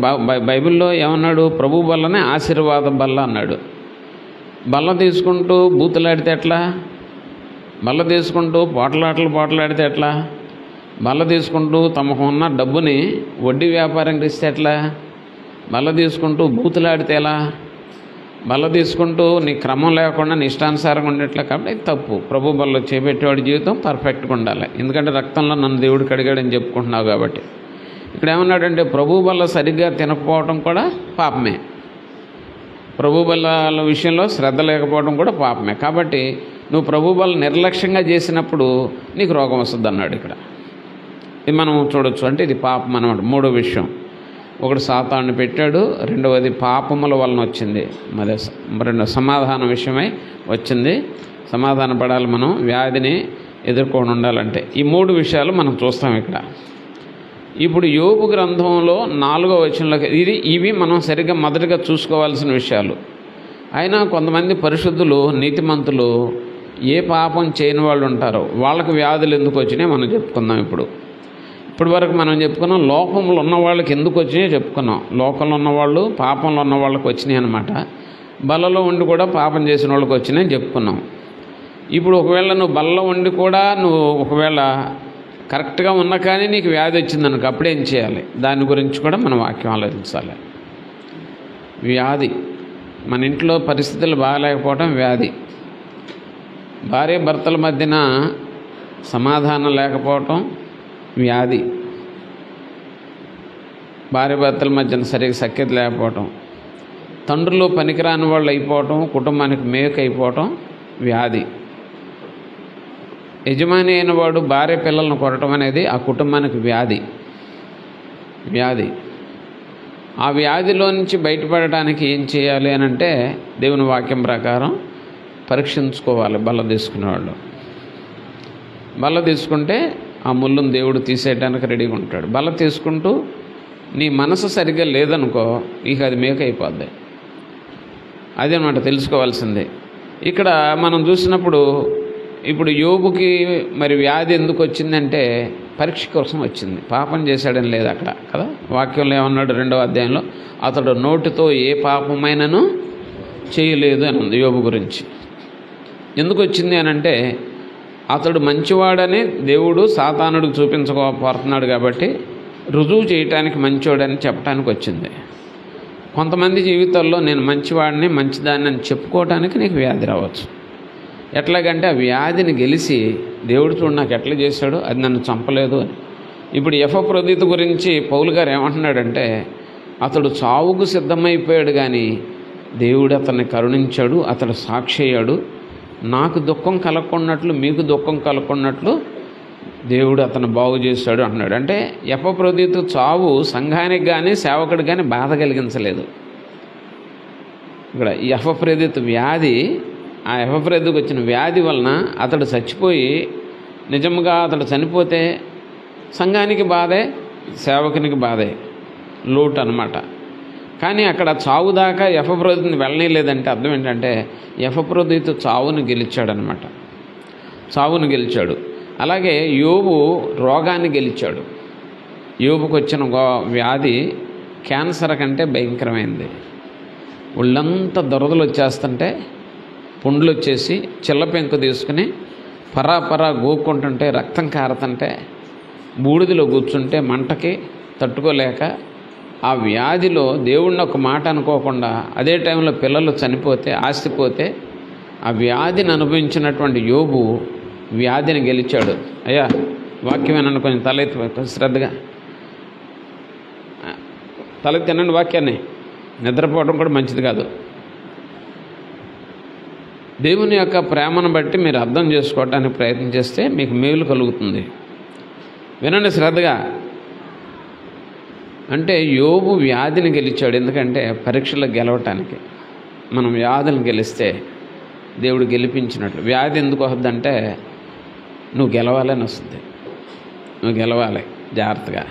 బైబిల్లో ఏమన్నాడు? ప్రభు బల్లనే ఆశీర్వాద బల్ల అన్నాడు. బల్ల తీసుకుంటూ బూతులాడితే ఎట్లా? బల్ల తీసుకుంటూ పోట్లాడితే ఎట్లా? బల్ల తీసుకుంటూ తమకు ఉన్న డబ్బుని వడ్డీ వ్యాపారంకి ఇస్తే ఎట్లా? బల్ల తీసుకుంటూ బూతులాడితే ఎలా? బల్ల తీసుకుంటూ నీ క్రమం లేకుండా నీ ఇష్టానుసారంగా ఉండేట్లా. కాబట్టి తప్పు. ప్రభు బల్ల చేపెట్టేవాడి జీవితం పర్ఫెక్ట్గా ఉండాలి. ఎందుకంటే రక్తంలో నన్ను దేవుడు కడిగాడని చెప్పుకుంటున్నావు కాబట్టి. ఇక్కడ ఏమన్నాడంటే ప్రభు బల్ల సరిగ్గా తినకపోవడం కూడా పాపమే, ప్రభు బల్ల విషయంలో శ్రద్ధ లేకపోవడం కూడా పాపమే. కాబట్టి నువ్వు ప్రభు బల్ల నిర్లక్ష్యంగా చేసినప్పుడు నీకు రోగం వస్తుంది అన్నాడు. ఇక్కడ ఇది మనం చూడొచ్చు. అంటే ఇది పాపం అన్నమాట. మూడో విషయం, ఒకటి సాతాను పెట్టాడు, రెండవది పాపముల వలన వచ్చింది, రెండు సమాధాన విషయమై వచ్చింది. సమాధాన పడాలి మనం, వ్యాధిని ఎదుర్కొని ఉండాలంటే. ఈ 3 విషయాలు మనం చూస్తాం ఇక్కడ. ఇప్పుడు యోబు గ్రంథంలో 4వ వచనంలోకి ఇవి మనం సరిగ్గా మొదటిగా చూసుకోవాల్సిన విషయాలు. అయినా కొంతమంది పరిశుద్ధులు నీతిమంతులు ఏ పాపం చేయని వాళ్ళు ఉంటారో వాళ్ళకి వ్యాధులు ఎందుకు వచ్చినాయి మనం చెప్పుకుందాం. ఇప్పటి వరకు మనం చెప్పుకున్నాం లోకంలో ఉన్న వాళ్ళకి ఎందుకు వచ్చినాయో చెప్పుకున్నాం. లోకంలో ఉన్నవాళ్ళు పాపంలో ఉన్న వాళ్ళకి వచ్చినాయి అన్నమాట. బల్లలో ఉండి కూడా పాపం చేసిన వాళ్ళకి వచ్చినాయని చెప్పుకున్నాం. ఇప్పుడు ఒకవేళ నువ్వు బల్లలో ఉండి కూడా నువ్వు ఒకవేళ కరెక్ట్గా ఉన్నా కానీ నీకు వ్యాధి వచ్చిందనుకో, అప్పుడేం చేయాలి? దాని గురించి కూడా మనం వాక్యం ఆలోచించాలి. వ్యాధి, మన ఇంట్లో పరిస్థితులు బాగాలేకపోవటం వ్యాధి. భార్య భర్తల మధ్యన సమాధానం లేకపోవటం వ్యాధి. భార్య భర్తల మధ్యన సరిగ్గా సఖ్యత లేకపోవటం, తండ్రులు పనికిరాని వాళ్ళు అయిపోవటం, కుటుంబానికి మేకు అయిపోవటం వ్యాధి. యజమాని అయిన వాడు భార్య పిల్లలను కొట్టడం అనేది ఆ కుటుంబానికి వ్యాధి. ఆ వ్యాధిలో నుంచి బయటపడటానికి ఏం చేయాలి అని అంటే దేవుని వాక్యం ప్రకారం పరీక్షించుకోవాలి. బల్ల తీసుకునేవాళ్ళు బల్ల తీసుకుంటే ఆ ముళ్ళును దేవుడు తీసేయడానికి రెడీగా ఉంటాడు. బల్ల తీసుకుంటూ నీ మనసు సరిగ్గా లేదనుకో, ఇక అది మేక అయిపోద్ది. అదేనమాట తెలుసుకోవాల్సిందే. ఇక్కడ మనం చూసినప్పుడు ఇప్పుడు యోబుకి మరి వ్యాధి ఎందుకు వచ్చిందంటే పరీక్ష కోసం వచ్చింది. పాపం చేశాడని లేదు అక్కడ కదా. వాక్యంలో ఏమన్నాడు 2వ అధ్యాయంలో, అతడు నోటితో ఏ పాపమైనను చేయలేదు అని ఉంది యోబు గురించి. ఎందుకు వచ్చింది అని అంటే, అతడు మంచివాడని దేవుడు సాతానుడికి చూపించకపోతున్నాడు కాబట్టి రుజువు చేయటానికి మంచివాడని చెప్పడానికి వచ్చింది. కొంతమంది జీవితాల్లో నేను మంచివాడిని మంచిదాన్ని అని చెప్పుకోవడానికి నీకు వ్యాధి రావచ్చు. ఎట్లాగంటే ఆ వ్యాధిని గెలిచి దేవుడు చూడు నాకు ఎట్లా చేశాడు, అది నన్ను చంపలేదు అని. ఇప్పుడు ఎఫ్రోదితు గురించి పౌలు గారు ఏమంటున్నాడంటే, అతడు చావుకు సిద్ధమైపోయాడు కానీ దేవుడు అతన్ని కరుణించాడు, అతడు సాక్షి అయ్యాడు. నాకు దుఃఖం కలగకున్నట్లు మీకు దుఃఖం కలగకున్నట్లు దేవుడు అతను బాగు చేశాడు అంటున్నాడు. అంటే ఎఫ్రోదితు చావు సంఘానికి కానీ సేవకుడికి కానీ బాధ కలిగించలేదు. ఇక్కడ ఎఫ్రోదితు వ్యాధి, ఆ ఎఫ్రోదితుకు వచ్చిన వ్యాధి వలన అతడు చచ్చిపోయి, నిజంగా అతడు చనిపోతే సంఘానికి బాధే, సేవకునికి బాధే, లోటు అన్నమాట. కానీ అక్కడ చావు దాకా ఎఫ్రోదితుని వెళ్ళనీయలేదంటే అర్థం ఏంటంటే ఎఫ్రోదితు చావును గెలిచాడనమాట, చావును గెలిచాడు. అలాగే యోబు రోగాన్ని గెలిచాడు. యోబుకు వచ్చిన వ్యాధి క్యాన్సర్ కంటే భయంకరమైంది. ఒళ్ళంతా దురదలు వచ్చేస్తుంటే, పుండ్లు వచ్చేసి చిల్లపెంకు తీసుకుని పరాపరా గోక్కుంటుంటే, రక్తం కారుతుంటే, బూడిదలో కూర్చుంటే మంటకి తట్టుకోలేక ఆ వ్యాధిలో దేవుడిని ఒక మాట అనుకోకుండా అదే టైంలో పిల్లలు చనిపోతే, ఆస్తిపోతే, ఆ వ్యాధిని అనుభవించినటువంటి యోబు వ్యాధిని గెలిచాడు. అయ్యా వాక్యమేనన్ను కొంచెం తలెత్తి శ్రద్ధగా తలెత్తినండి వాక్యాన్ని. నిద్రపోవడం కూడా మంచిది కాదు. దేవుని యొక్క ప్రేమను బట్టి మీరు అర్థం చేసుకోవడానికి ప్రయత్నం చేస్తే మీకు మేలు కలుగుతుంది. వినండి శ్రద్ధగా. అంటే యోబు వ్యాధిని గెలిచాడు. ఎందుకంటే పరీక్షలో గెలవటానికి మనం వ్యాధులను గెలిస్తే దేవుడు గెలిపించినట్లు. వ్యాధి ఎందుకు వస్తుందంటే నువ్వు గెలవాలని వస్తుంది, నువ్వు గెలవాలి జాగ్రత్తగా.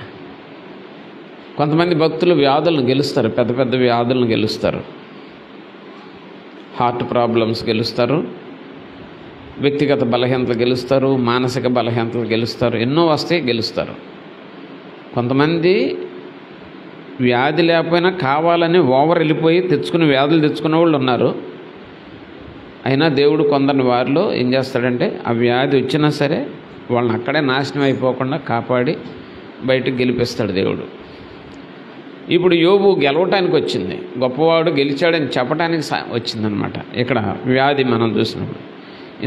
కొంతమంది భక్తులు వ్యాధులను గెలుస్తారు, పెద్ద పెద్ద వ్యాధులను గెలుస్తారు, హార్ట్ ప్రాబ్లమ్స్ గెలుస్తారు, వ్యక్తిగత బలహీనతలు గెలుస్తారు, మానసిక బలహీనతలు గెలుస్తారు, ఎన్నో వస్తాయి గెలుస్తారు. కొంతమంది వ్యాధి లేకపోయినా కావాలని ఓవర్ వెళ్ళిపోయి తెచ్చుకుని వ్యాధులు తెచ్చుకునే వాళ్ళు ఉన్నారు. అయినా దేవుడు కొందరిని వారిలో ఏం చేస్తాడంటే ఆ వ్యాధి వచ్చినా సరే వాళ్ళని అక్కడే నాశనం అయిపోకుండా కాపాడి బయటకు గెలిపిస్తాడు దేవుడు. ఇప్పుడు యోబు గెలవటానికి వచ్చింది, గొప్పవాడు గెలిచాడని చెప్పడానికి వచ్చిందనమాట ఇక్కడ వ్యాధి. మనం చూసినప్పుడు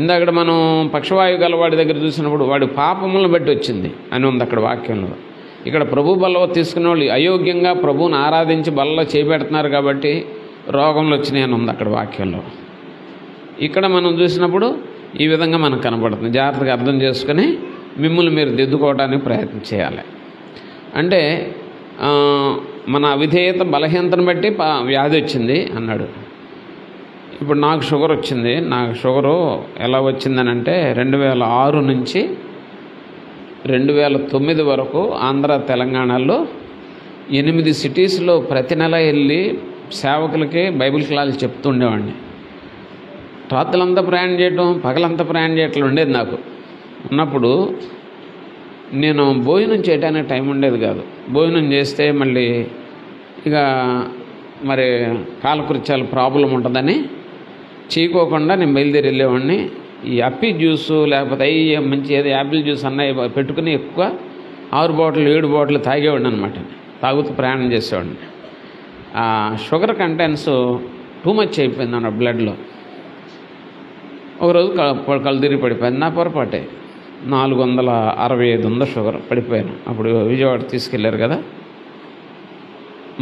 ఇందాక మనం పక్షవాయు గలవాడి దగ్గర చూసినప్పుడు వాడి పాపములను బట్టి వచ్చింది అని ఉంది అక్కడ వాక్యంలో. ఇక్కడ ప్రభు బల్ల తీసుకునే వాళ్ళు అయోగ్యంగా ప్రభువుని ఆరాధించి బల్ల చేపెడుతున్నారు కాబట్టి రోగంలో వచ్చినాయి అని ఉంది అక్కడ వాక్యంలో. ఇక్కడ మనం చూసినప్పుడు ఈ విధంగా మనకు కనపడుతుంది. జాగ్రత్తగా అర్థం చేసుకొని మిమ్మల్ని మీరు దిద్దుకోవడానికి ప్రయత్నం చేయాలి. అంటే మన అవిధేయత బలహీనతను బట్టి వ్యాధి వచ్చింది అన్నాడు. ఇప్పుడు నాకు షుగర్ వచ్చింది. నాకు షుగరు ఎలా వచ్చిందని అంటే 2006 నుంచి 2009 వరకు ఆంధ్ర తెలంగాణలో 8 సిటీస్లో ప్రతి నెల వెళ్ళి సేవకులకి బైబిల్ క్లాసులు చెప్తూ ఉండేవాడిని. రాత్రులంతా ప్రయాణం చేయటం, పగలంతా ప్రయాణం చేయటం ఉండేది నాకు. ఉన్నప్పుడు నేను భోజనం చేయడానికి టైం ఉండేది కాదు. భోజనం చేస్తే మళ్ళీ ఇక మరి కాలకృత్యాలు ప్రాబ్లం ఉంటుందని చేయకోకుండా నేను బయలుదేరి వెళ్ళేవాడిని. ఈ అప్పి జ్యూసు లేకపోతే మంచి ఏదో యాపిల్ జ్యూస్ అన్నవి పెట్టుకుని ఎక్కువ 6 బాటిల్ 7 బాటిల్ తాగేవాడిని అనమాట. తాగుతూ ప్రయాణం చేసేవాడిని. ఆ షుగర్ కంటెంట్స్ టూ మచ్ అయిపోయింది అన్న బ్లడ్లో. ఒకరోజు కళ్ళు తిరిగి పడిపోయింది. నా పొరపాటే 465 ఉంది షుగర్, పడిపోయాను. అప్పుడు విజయవాడ తీసుకెళ్ళారు కదా.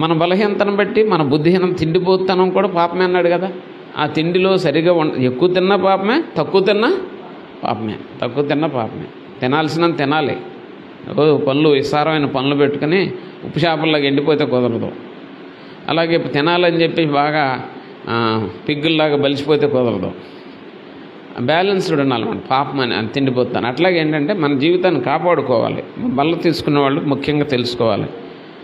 మన బలహీనతను బట్టి మన బుద్ధిహీనం, తిండిపోతనం కూడా పాపమే అన్నాడు కదా. ఆ తిండిలో సరిగా ఎక్కువ తిన్నా పాపమే, తక్కువ తిన్నా పాపమే. తక్కువ తిన్నా పాపమే. తినాల్సినంత తినాలి. పనులు విస్తారమైన పనులు పెట్టుకుని ఉప్పు చేపల్లాగా ఎండిపోతే కుదరదు. అలాగే తినాలని చెప్పి బాగా పిగ్గుల్లాగా బలిసిపోతే కుదరదు. బ్యాలెన్స్డ్ ఉండాలన్నమాట. పాపం అని తిండిపోతాను. అట్లాగే ఏంటంటే మన జీవితాన్ని కాపాడుకోవాలి. బల్ల తీసుకునే వాళ్ళు ముఖ్యంగా తెలుసుకోవాలి.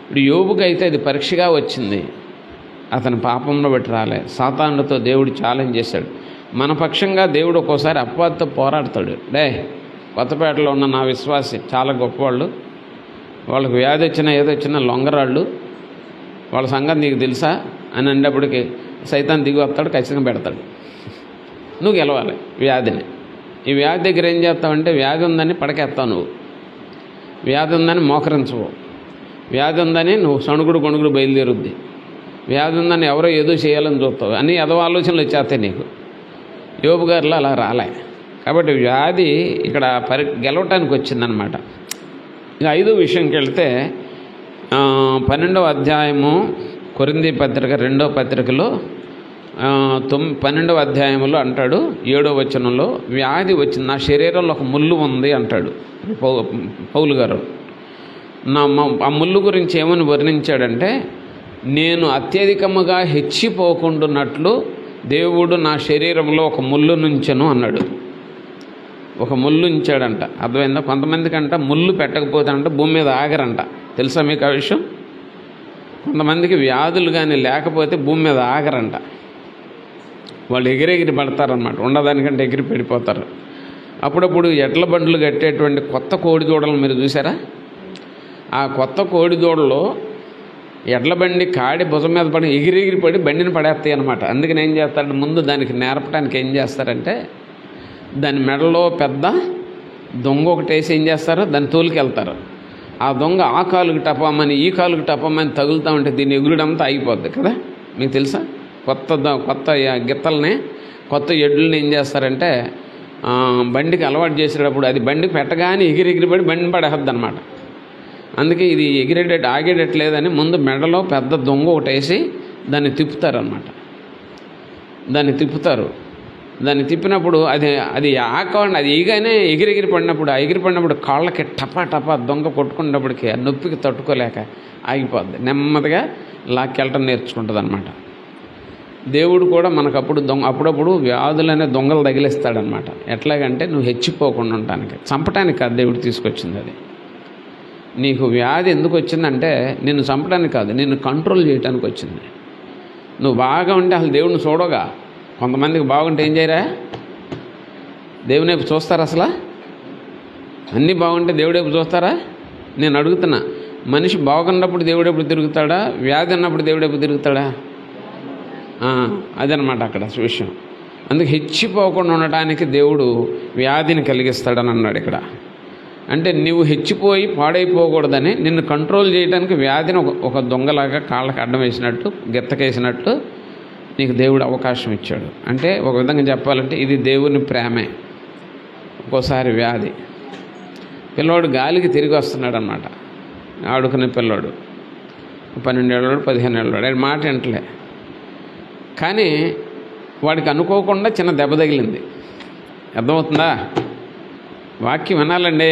ఇప్పుడు యోబుకి అయితే అది పరీక్షగా వచ్చింది. అతని పాపంలో బట్టి రాలే. సాతానుడితో దేవుడు ఛాలెంజ్ చేశాడు. మన పక్షంగా దేవుడు ఒక్కోసారి అపవాదితో పోరాడతాడు. కొత్తపేటలో ఉన్న నా విశ్వాసి చాలా గొప్పవాళ్ళు. వాళ్ళకి వ్యాధి వచ్చినా ఏదో వచ్చినా లొంగరాళ్ళు. వాళ్ళ సంగతి నీకు తెలుసా అని అనేటప్పటికి సైతాన్ దిగి వస్తాడు, ఖచ్చితంగా పెడతాడు. నువ్వు గెలవాలి వ్యాధిని. ఈ వ్యాధి దగ్గర ఏం చేస్తావంటే వ్యాధి ఉందని పడకేస్తావు, నువ్వు వ్యాధి ఉందని మోకరించవు, వ్యాధి ఉందని నువ్వు సణుగుడు గొణుగుడు బయలుదేరుద్ది, వ్యాధి ఉందని ఎవరో ఏదో చేయాలని చూస్తావు, అన్నీ ఎదవ ఆలోచనలు వచ్చేస్తాయి నీకు. యోబు గారిలో అలా రాలే. కాబట్టి వ్యాధి ఇక్కడ గెలవటానికి వచ్చిందనమాట. ఇక 5వ విషయంకి వెళ్తే 12వ అధ్యాయము కొరింథీ పత్రిక 2వ పత్రికలో 12వ అధ్యాయంలో అంటాడు 7వ వచనంలో, వ్యాధి వచ్చింది, నా శరీరంలో ఒక ముళ్ళు ఉంది అంటాడు పౌలు గారు. ఆ ముళ్ళు గురించి ఏమని వర్ణించాడంటే, నేను అత్యధికముగా హెచ్చిపోకుండానట్లు దేవుడు నా శరీరంలో ఒక ముళ్ళు నుంచెను అన్నాడు. ఒక ముళ్ళు ఉంచాడంట. అర్థమైందా? కొంతమందికంట ముళ్ళు పెట్టకపోతానంట భూమి మీద ఆగరంట. తెలుసా మీకు ఆ విషయం? కొంతమందికి వ్యాధులు కానీ లేకపోతే భూమి మీద ఆగరంట. వాళ్ళు ఎగిరెగిరి పడతారనమాట, ఉండదానికంటే ఎగిరి పడిపోతారు. అప్పుడప్పుడు ఎడ్ల బండ్లు కట్టేటువంటి కొత్త కోడి దూడలు మీరు చూసారా? ఆ కొత్త కోడి దూడలో ఎడ్ల బండి కాడి భుజం మీద పడి ఎగిరెగిరి పడి బండిని పడేస్తాయి అనమాట. అందుకని ఏం చేస్తారంటే ముందు దానికి నేర్పడానికి ఏం చేస్తారంటే దాని మెడలో పెద్ద దొంగ ఒకటి వేసి ఏం చేస్తారు, దాన్ని తోలుకెళ్తారు. ఆ దొంగ ఆ కాలుకి టపామని ఈ కాలుకి టపామని తగులుతూ ఉంటే దీన్ని ఎగురడంతా ఆగిపోద్ది కదా. మీకు తెలుసా? కొత్త గిత్తల్ని కొత్త ఎడ్లని ఏం చేస్తారంటే బండికి అలవాటు చేసేటప్పుడు అది బండికి పెట్టగానే ఎగిరెగిరి పడి బండిని పడేద్ది అనమాట. అందుకే ఇది ఆగేటట్లేదని ముందు మెడలో పెద్ద దొంగ ఒకటి వేసి దాన్ని తిప్పుతారనమాట. దాన్ని తిప్పినప్పుడు అది ఆకండి, అది ఎగిరెగిరి పడినప్పుడు కాళ్ళకి టపా దొంగ కొట్టుకున్నప్పటికీ ఆ నొప్పికి తట్టుకోలేక ఆగిపోద్ది. నెమ్మదిగా లాక్కెళ్ళటం నేర్చుకుంటుంది అనమాట. దేవుడు కూడా మనకు అప్పుడప్పుడు వ్యాధులనే దొంగలు తగిలిస్తాడనమాట. ఎట్లాగంటే నువ్వు హెచ్చిపోకుండా ఉండటానికి, చంపటానికి కాదు దేవుడు తీసుకొచ్చింది. అది నీకు వ్యాధి ఎందుకు వచ్చిందంటే నిన్ను చంపడానికి కాదు, నిన్ను కంట్రోల్ చేయడానికి వచ్చింది. నువ్వు బాగా ఉంటే అసలు దేవుడిని చూడగా. కొంతమందికి బాగుంటే ఏం చేయరా, దేవుని వైపు చూస్తారా? అసలు అన్నీ బాగుంటే దేవుడి వైపు చూస్తారా? నేను అడుగుతున్నా, మనిషి బాగున్నప్పుడు దేవుడు ఎప్పుడు తిరుగుతాడా, వ్యాధి ఉన్నప్పుడు దేవుడు ఎప్పుడు తిరుగుతాడా? అదనమాట అక్కడ విషయం. అందుకే హెచ్చిపోకుండా ఉండటానికి దేవుడు వ్యాధిని కలిగిస్తాడని అన్నాడు ఇక్కడ. అంటే నువ్వు హెచ్చిపోయి పాడైపోకూడదని నిన్ను కంట్రోల్ చేయడానికి వ్యాధిని ఒక దొంగలాగా కాళ్ళకి అడ్డం వేసినట్టు గెత్తకేసినట్టు నీకు దేవుడు అవకాశం ఇచ్చాడు. అంటే ఒక విధంగా చెప్పాలంటే ఇది దేవుని ప్రేమే. ఒక్కోసారి వ్యాధి, పిల్లోడు గాలికి తిరిగి వస్తున్నాడు అన్నమాట. ఆడుకునే పిల్లోడు 12 ఏళ్ళోడు 15 ఏళ్ళోడు, ఆయన మాట వింటలే. కానీ వాడికి అనుకోకుండా చిన్న దెబ్బ తగిలింది. అర్థమవుతుందా? వాక్యం వినాలండి.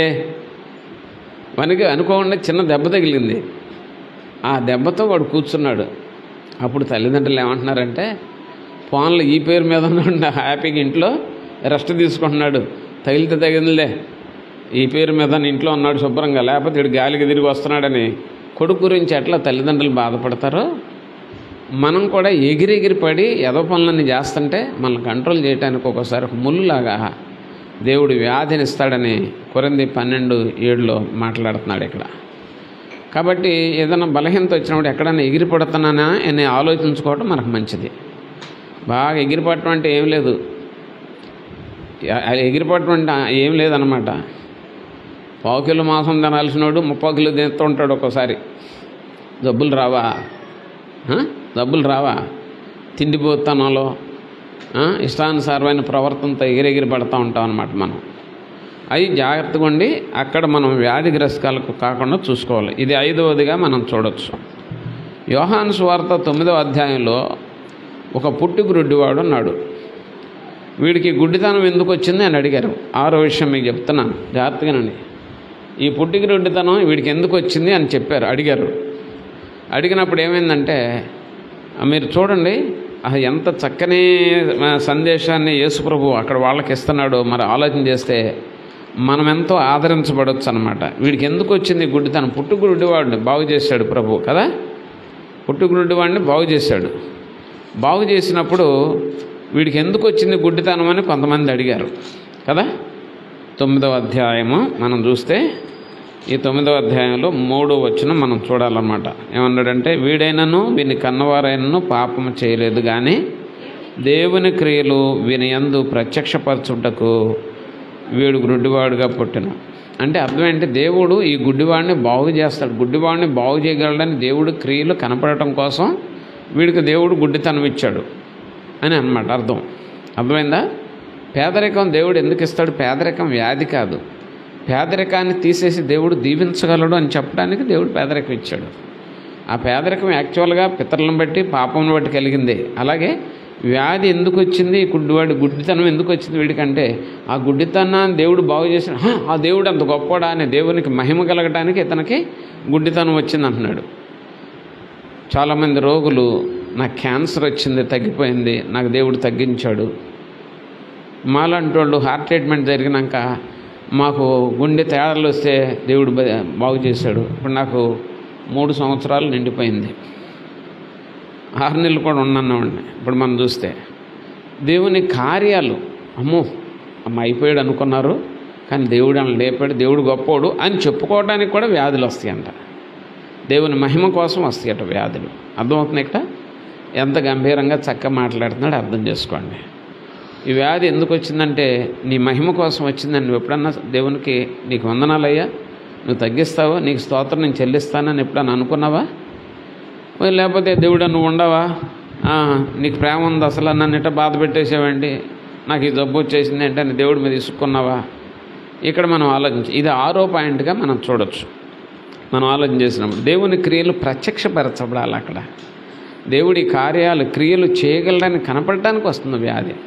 వానికి అనుకోకుండా చిన్న దెబ్బ తగిలింది. ఆ దెబ్బతో వాడు కూర్చున్నాడు. అప్పుడు తల్లిదండ్రులు ఏమంటున్నారంటే, ఫోన్లో ఈ పేరు మీద ఉన్న హ్యాపీగా ఇంట్లో రెస్ట్ తీసుకుంటున్నాడు, తగిలితే తగిలిందిలే, ఈ పేరు మీద ఇంట్లో ఉన్నాడు శుభ్రంగా, లేకపోతే ఇడు గాలికి తిరిగి వస్తున్నాడని కొడుకు గురించి ఎట్లా తల్లిదండ్రులు బాధపడతారో మనం కూడా ఎగిరెగిరి పడి ఎదో పనులన్నీ చేస్తుంటే మనల్ని కంట్రోల్ చేయడానికి ఒక్కోసారి ఒక ముళ్ళులాగా దేవుడు వ్యాధిని ఇస్తాడని కొరింథీ 12:7 మాట్లాడుతున్నాడు ఇక్కడ. కాబట్టి ఏదైనా బలహీనత వచ్చినప్పుడు ఎక్కడైనా ఎగిరిపడుతున్నానా అని ఆలోచించుకోవడం మనకు మంచిది. బాగా ఎగిరిపడటం అంటే ఏం లేదు, ఎగిరిపడటం అంటే ఏం లేదనమాట. 1/4 కిలో మాంసం తినాల్సినోడు 30 కిలో తింటూ ఉంటాడు ఒక్కోసారి. జబ్బులు రావా? తిండిపోతనంలో ఇష్టానుసారమైన ప్రవర్తనతో ఎగిరెగిరి పడుతూ ఉంటాం అన్నమాట మనం. అవి జాగ్రత్తగా ఉండి అక్కడ మనం వ్యాధిగ్రస్తకాలకు కాకుండా చూసుకోవాలి. ఇది 5వదిగా మనం చూడవచ్చు. యోహాను సువార్త 9వ అధ్యాయంలో ఒక పుట్టుగురుడ్డివాడు ఉన్నాడు. వీడికి గుడ్డితనం ఎందుకు వచ్చింది అని అడిగారు. 6వ విషయం మీకు చెప్తున్నాను, జాగ్రత్తగానండి. ఈ పుట్టుగురుడ్డితనం వీడికి ఎందుకు వచ్చింది అని అడిగారు. అడిగినప్పుడు ఏమైందంటే, మీరు చూడండి అసలు ఎంత చక్కని సందేశాన్ని యేసుప్రభు అక్కడ వాళ్ళకి ఇస్తున్నాడో మరి ఆలోచన చేస్తే మనం ఎంతో ఆదరించబడవచ్చు అనమాట. వీడికి ఎందుకు వచ్చింది గుడ్డితనం? పుట్టుగురుడ్డివాడిని బాగు చేశాడు ప్రభు కదా. పుట్టుగురుడ్డివాడిని బాగు చేసినప్పుడు వీడికి ఎందుకు వచ్చింది గుడ్డితనం అని కొంతమంది అడిగారు కదా. 9వ అధ్యాయము మనం చూస్తే ఈ 9వ అధ్యాయంలో 3వ వచనం మనం చూడాలన్నమాట. ఏమన్నాడంటే, వీడైనను వీని కన్నవారైనను పాపము చేయలేదు కానీ దేవుని క్రియలు వీని యందు ప్రత్యక్షపరచుటకు వీడు గుడ్డివాడుగా పుట్టెను. అంటే అర్థం ఏంటి, దేవుడు ఈ గుడ్డివాడిని బాగు చేస్తాడు, గుడ్డివాడిని బాగు చేయగలడని దేవుడు క్రియలు కనపడటం కోసం వీడికి దేవుడు గుడ్డితనం ఇచ్చాడు అని అన్నమాట అర్థం. అర్థమైందా? పేదరికం దేవుడు ఎందుకు ఇస్తాడు? పేదరికం వ్యాధి కాదు. పేదరికాన్ని తీసేసి దేవుడు దీవించగలడు అని చెప్పడానికి దేవుడు పేదరికం ఇచ్చాడు. ఆ పేదరికం యాక్చువల్గా పితరులను బట్టి పాపంను బట్టి కలిగింది. అలాగే వ్యాధి ఎందుకు వచ్చింది, గుడ్డితనం ఎందుకు వచ్చింది వీడికంటే, ఆ గుడ్డితనాన్ని దేవుడు బాగు చేసిన, ఆ దేవుడు అంత గొప్పడా అని దేవునికి మహిమ కలగటానికి ఇతనికి గుడ్డితనం వచ్చింది అంటున్నాడు. చాలామంది రోగులు, నాకు క్యాన్సర్ వచ్చింది తగ్గిపోయింది, నాకు దేవుడు తగ్గించాడు. మాలాంటి వాళ్ళు హార్ట్ ట్రీట్మెంట్ జరిగినాక మాకు గుండె తేడాలు వస్తే దేవుడు బాగు చేశాడు. ఇప్పుడు నాకు 3 సంవత్సరాలు నిండిపోయింది, 6 నెలలు కూడా ఉన్నానండి. ఇప్పుడు మనం చూస్తే దేవుని కార్యాలు, అమ్మో అయిపోయాడు అనుకున్నారు, కానీ దేవుడు అని లేపాడు, దేవుడు గొప్పోడు అని చెప్పుకోవడానికి కూడా వ్యాధులు వస్తాయంట. దేవుని మహిమ కోసం వస్తాయట వ్యాధులు. అర్థమవుతుంది ఇక్కడ ఎంత గంభీరంగా చక్కగా మాట్లాడుతున్నాడు, అర్థం చేసుకోండి. ఈ వ్యాధి ఎందుకు వచ్చిందంటే నీ మహిమ కోసం వచ్చిందని. నువ్వు ఎప్పుడన్నా దేవునికి నీకు వందనాలయ్యా, నువ్వు తగ్గిస్తావా, నీకు స్తోత్రం నేను చెల్లిస్తానని ఎప్పుడన్నా అనుకున్నావా? లేకపోతే దేవుడు నువ్వు ఉండవా, నీకు ప్రేమ ఉంది, అసలు నన్ను ఇట్లా బాధ పెట్టేసావండి, నాకు ఈ జబ్బు వచ్చేసింది అంటే అని దేవుడి మీద ఇసుక్కున్నావా? ఇక్కడ మనం ఆలోచించి ఇది 6వ పాయింట్గా మనం చూడొచ్చు. మనం ఆలోచన చేసినప్పుడు దేవుని క్రియలు ప్రత్యక్షపరచబడాలి. అక్కడ దేవుడి కార్యాలు క్రియలు చేయగలడని కనపడటానికి వస్తుంది వ్యాధి.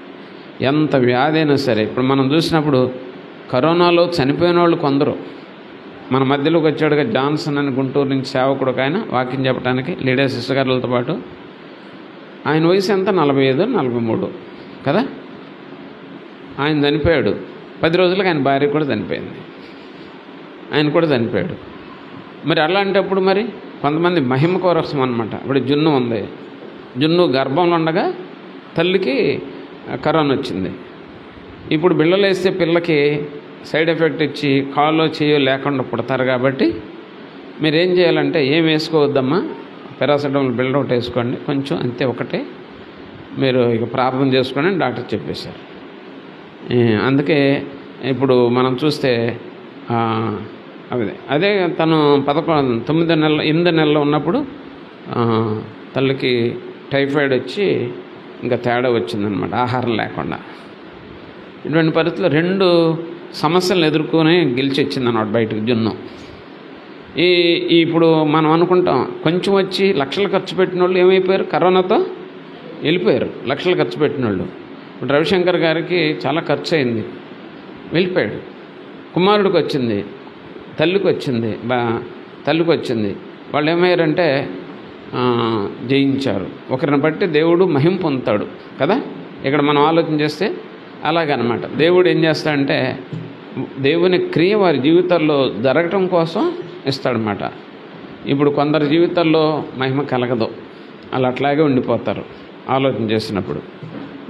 ఎంత వ్యాధి అయినా సరే, ఇప్పుడు మనం చూసినప్పుడు కరోనాలో చనిపోయిన వాళ్ళు కొందరు మన మధ్యలోకి వచ్చాడుగా, జాన్సన్ అని గుంటూరు నుంచి సేవకుడు, ఆయన వాక్యం చెప్పడానికి లీడర్ సిస్టర్ గారులతో పాటు. ఆయన వయసు ఎంత, 45, 43 కదా. ఆయన చనిపోయాడు. 10 రోజులకు ఆయన భార్య కూడా చనిపోయింది, ఆయన కూడా చనిపోయాడు. మరి అలాంటప్పుడు మరి కొంతమంది మహిమ కోరసం అనమాట. ఇప్పుడు జున్ను ఉంది, జున్ను గర్భంలో ఉండగా తల్లికి కరోనా వచ్చింది. ఇప్పుడు బిళ్ళలు వేస్తే పిల్లకి సైడ్ ఎఫెక్ట్ ఇచ్చి కాల్లో చేయో లేకుండా పుడతారు. కాబట్టి మీరేం చేయాలంటే, ఏం వేసుకోవద్దమ్మా, పారాసిటమాల్ బిళ్ళ ఒకటి వేసుకోండి కొంచెం, అంతే ఒకటే, మీరు ఇక ప్రార్థన చేసుకోండి అని డాక్టర్ చెప్పేశారు. అందుకే ఇప్పుడు మనం చూస్తే అదే తను 8 నెలలు ఉన్నప్పుడు తల్లికి టైఫాయిడ్ వచ్చి ఇంకా తేడా వచ్చిందనమాట, ఆహారం లేకుండా. ఇటువంటి పరిస్థితుల్లో 2 సమస్యలను ఎదుర్కొని గెలిచి వచ్చిందన్నమాట బయటకు జున్ను. ఇప్పుడు మనం అనుకుంటాం కొంచెం వచ్చి లక్షలు ఖర్చు పెట్టిన వాళ్ళు ఏమైపోయారు, కరోనాతో వెళ్ళిపోయారు. లక్షలు ఖర్చు పెట్టిన వాళ్ళు. ఇప్పుడు రవిశంకర్ గారికి చాలా ఖర్చు అయింది, వెళ్ళిపోయాడు. కుమారుడికి వచ్చింది, తల్లికి వచ్చింది. వాళ్ళు ఏమయ్యారంటే జయించారు. ఒకరిని బట్టి దేవుడు మహిమ పొందుతాడు కదా. ఇక్కడ మనం ఆలోచన చేస్తే అలాగనమాట. దేవుడు ఏం చేస్తాడంటే దేవుని క్రియ వారి జీవితాల్లో జరగటం కోసం ఇస్తాడనమాట. ఇప్పుడు కొందరి జీవితాల్లో మహిమ కలగదు, వాళ్ళు అట్లాగే ఉండిపోతారు. ఆలోచన చేసినప్పుడు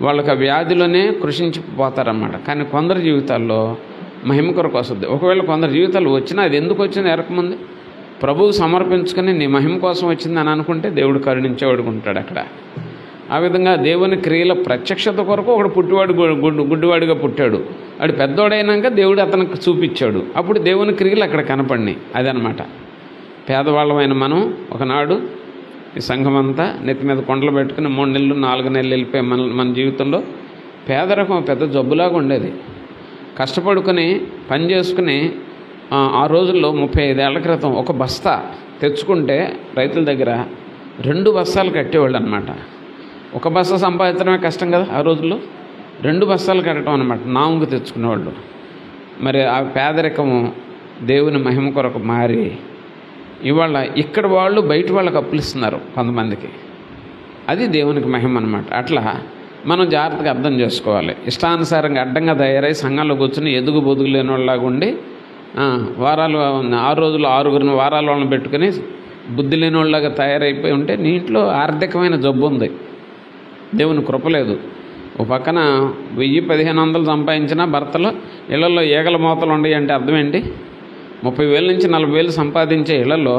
వాళ్ళకి ఆ వ్యాధిలోనే కృషించిపోతారన్నమాట. కానీ కొందరి జీవితాల్లో మహిమ కొరకు వస్తుంది. ఒకవేళ కొందరి జీవితాలు వచ్చినా అది ఎందుకు వచ్చింది ఎరకముంది, ప్రభువు సమర్పించుకొని నీ మహిమ కోసం వచ్చిందని అనుకుంటే దేవుడు కరుణించేవాడుగా ఉంటాడు అక్కడ. ఆ విధంగా దేవుని క్రియల ప్రత్యక్షత కొరకు ఒకడు గుడ్డివాడిగా పుట్టాడు. వాడు పెద్దోడైనాక దేవుడు అతనికి చూపించాడు, అప్పుడు దేవుని క్రియలు అక్కడ కనపడినాయి. అదనమాట. పేదవాళ్ళమైన మనం ఒకనాడు ఈ సంఘం అంతా నెత్తి మీద కొండలు పెట్టుకుని 3 నెలలు 4 నెలలు వెళ్ళిపోయి మన జీవితంలో పేదరికం పెద్ద జబ్బులాగా ఉండేది. కష్టపడుకొని పని చేసుకుని ఆ రోజుల్లో 35 ఏళ్ల క్రితం ఒక బస్తా తెచ్చుకుంటే రైతుల దగ్గర 2 బస్తాలు కట్టేవాళ్ళు అనమాట. ఒక బస్తా సంపాదించడమే కష్టం కదా ఆ రోజుల్లో, 2 బస్తాలు కట్టడం అనమాట నాముకు తెచ్చుకునేవాళ్ళు. మరి ఆ పేదరికము దేవుని మహిమ కొరకు మారి ఇవాళ ఇక్కడ వాళ్ళు బయట వాళ్ళకి అప్పులిస్తున్నారు కొంతమందికి. అది దేవునికి మహిమ అనమాట. అట్లా మనం జాగ్రత్తగా అర్థం చేసుకోవాలి. ఇష్టానుసారంగా అడ్డంగా తయారై సంఘంలో కూర్చొని ఎదుగు బొదుగు లేని వాళ్ళలాగా ఉండి వారాలు 6 రోజులు 6 వారాల వాళ్ళని పెట్టుకుని బుద్ధి లేని వాళ్ళలాగా తయారైపోయి ఉంటే నీ ఇంట్లో ఆర్థికమైన జబ్బు ఉంది, దేవుని కృప లేదు. ఓ పక్కన 1000-1500 సంపాదించిన భర్తలు ఇళ్లలో ఈగల మోతలు ఉండయి అంటే అర్థం ఏంటి? 30,000 నుంచి 40,000 సంపాదించే ఇళ్లలో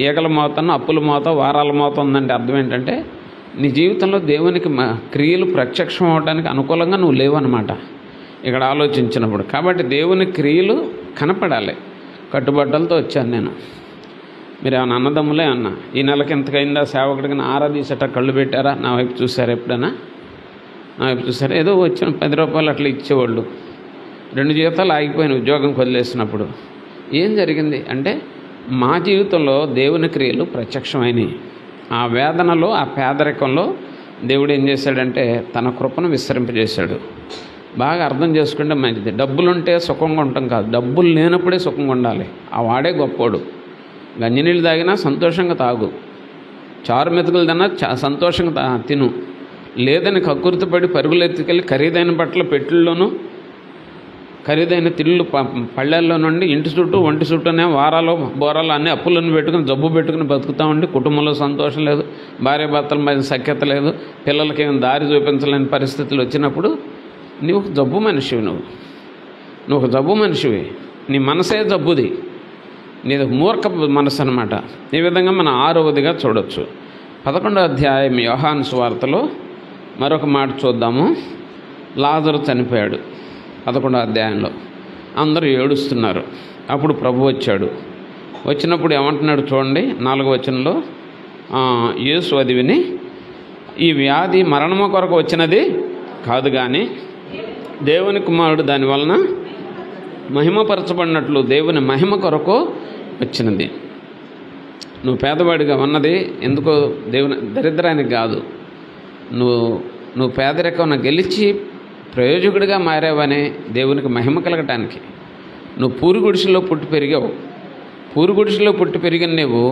ఈగల మోతను, అప్పుల మోత, వారాల మోత ఉందంటే అర్థం ఏంటంటే నీ జీవితంలో దేవునికి క్రియలు ప్రత్యక్షం అవడానికి అనుకూలంగా నువ్వు లేవన్నమాట ఇక్కడ ఆలోచించినప్పుడు. కాబట్టి దేవుని క్రియలు కనపడాలి. కట్టుబట్టలతో వచ్చాను నేను. మీరు ఏమైనా అన్నదమ్ములే అన్న ఈ నెలకి ఎంతకైందా సేవకుడికి ఆరాధీసట కళ్ళు పెట్టారా? నా వైపు చూసారా? ఎప్పుడైనా నా వైపు చూసారా? ఏదో వచ్చిన 10 రూపాయలు అట్లా ఇచ్చేవాళ్ళు. 2 జీతాలు ఆగిపోయిన ఉద్యోగం వదిలేసినప్పుడు ఏం జరిగింది అంటే మా జీవితంలో దేవుని క్రియలు ప్రత్యక్షమైనవి. ఆ వేదనలో, ఆ పేదరికంలో దేవుడు ఏం చేశాడంటే తన కృపను విస్తరింపజేశాడు. బాగా అర్థం చేసుకుంటే మంచిది. డబ్బులుంటే సుఖంగా ఉంటాం కాదు, డబ్బులు లేనప్పుడే సుఖంగా ఉండాలి. ఆ వాడే గొప్పోడు. గంజినీళ్ళు తాగినా సంతోషంగా తాగు, చారు మెతుకులు తిన్నా సంతోషంగా తిను. లేదని కక్కుర్తిపడి పరుగులు ఎత్తుకెళ్ళి ఖరీదైన బట్టలు పెట్టుల్లోనూ ఖరీదైన తిళ్ళు పళ్ళెల్లో నుండి ఇంటి చుట్టూ ఒంటి చుట్టూనే వారాలు బోరాలు అన్ని అప్పులను పెట్టుకుని జబ్బు పెట్టుకుని బతుకుతూ ఉండి కుటుంబంలో సంతోషం లేదు, భార్య భర్తల మీద సఖ్యత లేదు, పిల్లలకి ఏం దారి చూపించలేని పరిస్థితులు వచ్చినప్పుడు నువ్వు ఒక జబ్బు మనిషివి. నువ్వు ఒక జబ్బు మనిషివి. నీ మనసే జబ్బుది, నీది మూర్ఖ మనసు అనమాట. ఈ విధంగా మనం 6వదిగా చూడవచ్చు. 11వ అధ్యాయం యోహాను సువార్తలో మరొక మాట చూద్దాము. లాజరు చనిపోయాడు. 11వ అధ్యాయంలో అందరూ ఏడుస్తున్నారు. అప్పుడు ప్రభు వచ్చాడు. వచ్చినప్పుడు ఏమంటున్నాడు చూడండి, 4వ వచనంలో యేసు అది విని ఈ వ్యాధి మరణము కొరకు వచ్చినది కాదు కానీ దేవుని కుమారుడు దాని వలన మహిమపరచబడినట్లు దేవుని మహిమ కొరకు వచ్చినది. నువ్వు పేదవాడిగా ఉన్నది ఎందుకో దేవుని దరిద్రానికి కాదు, నువ్వు పేదరికం గెలిచి ప్రయోజకుడిగా మారావని దేవునికి మహిమ కలగటానికి. నువ్వు పూరి గుడిసెలో పుట్టి పెరిగావు. పూరి గుడిసెలో పుట్టి పెరిగిన నువ్వు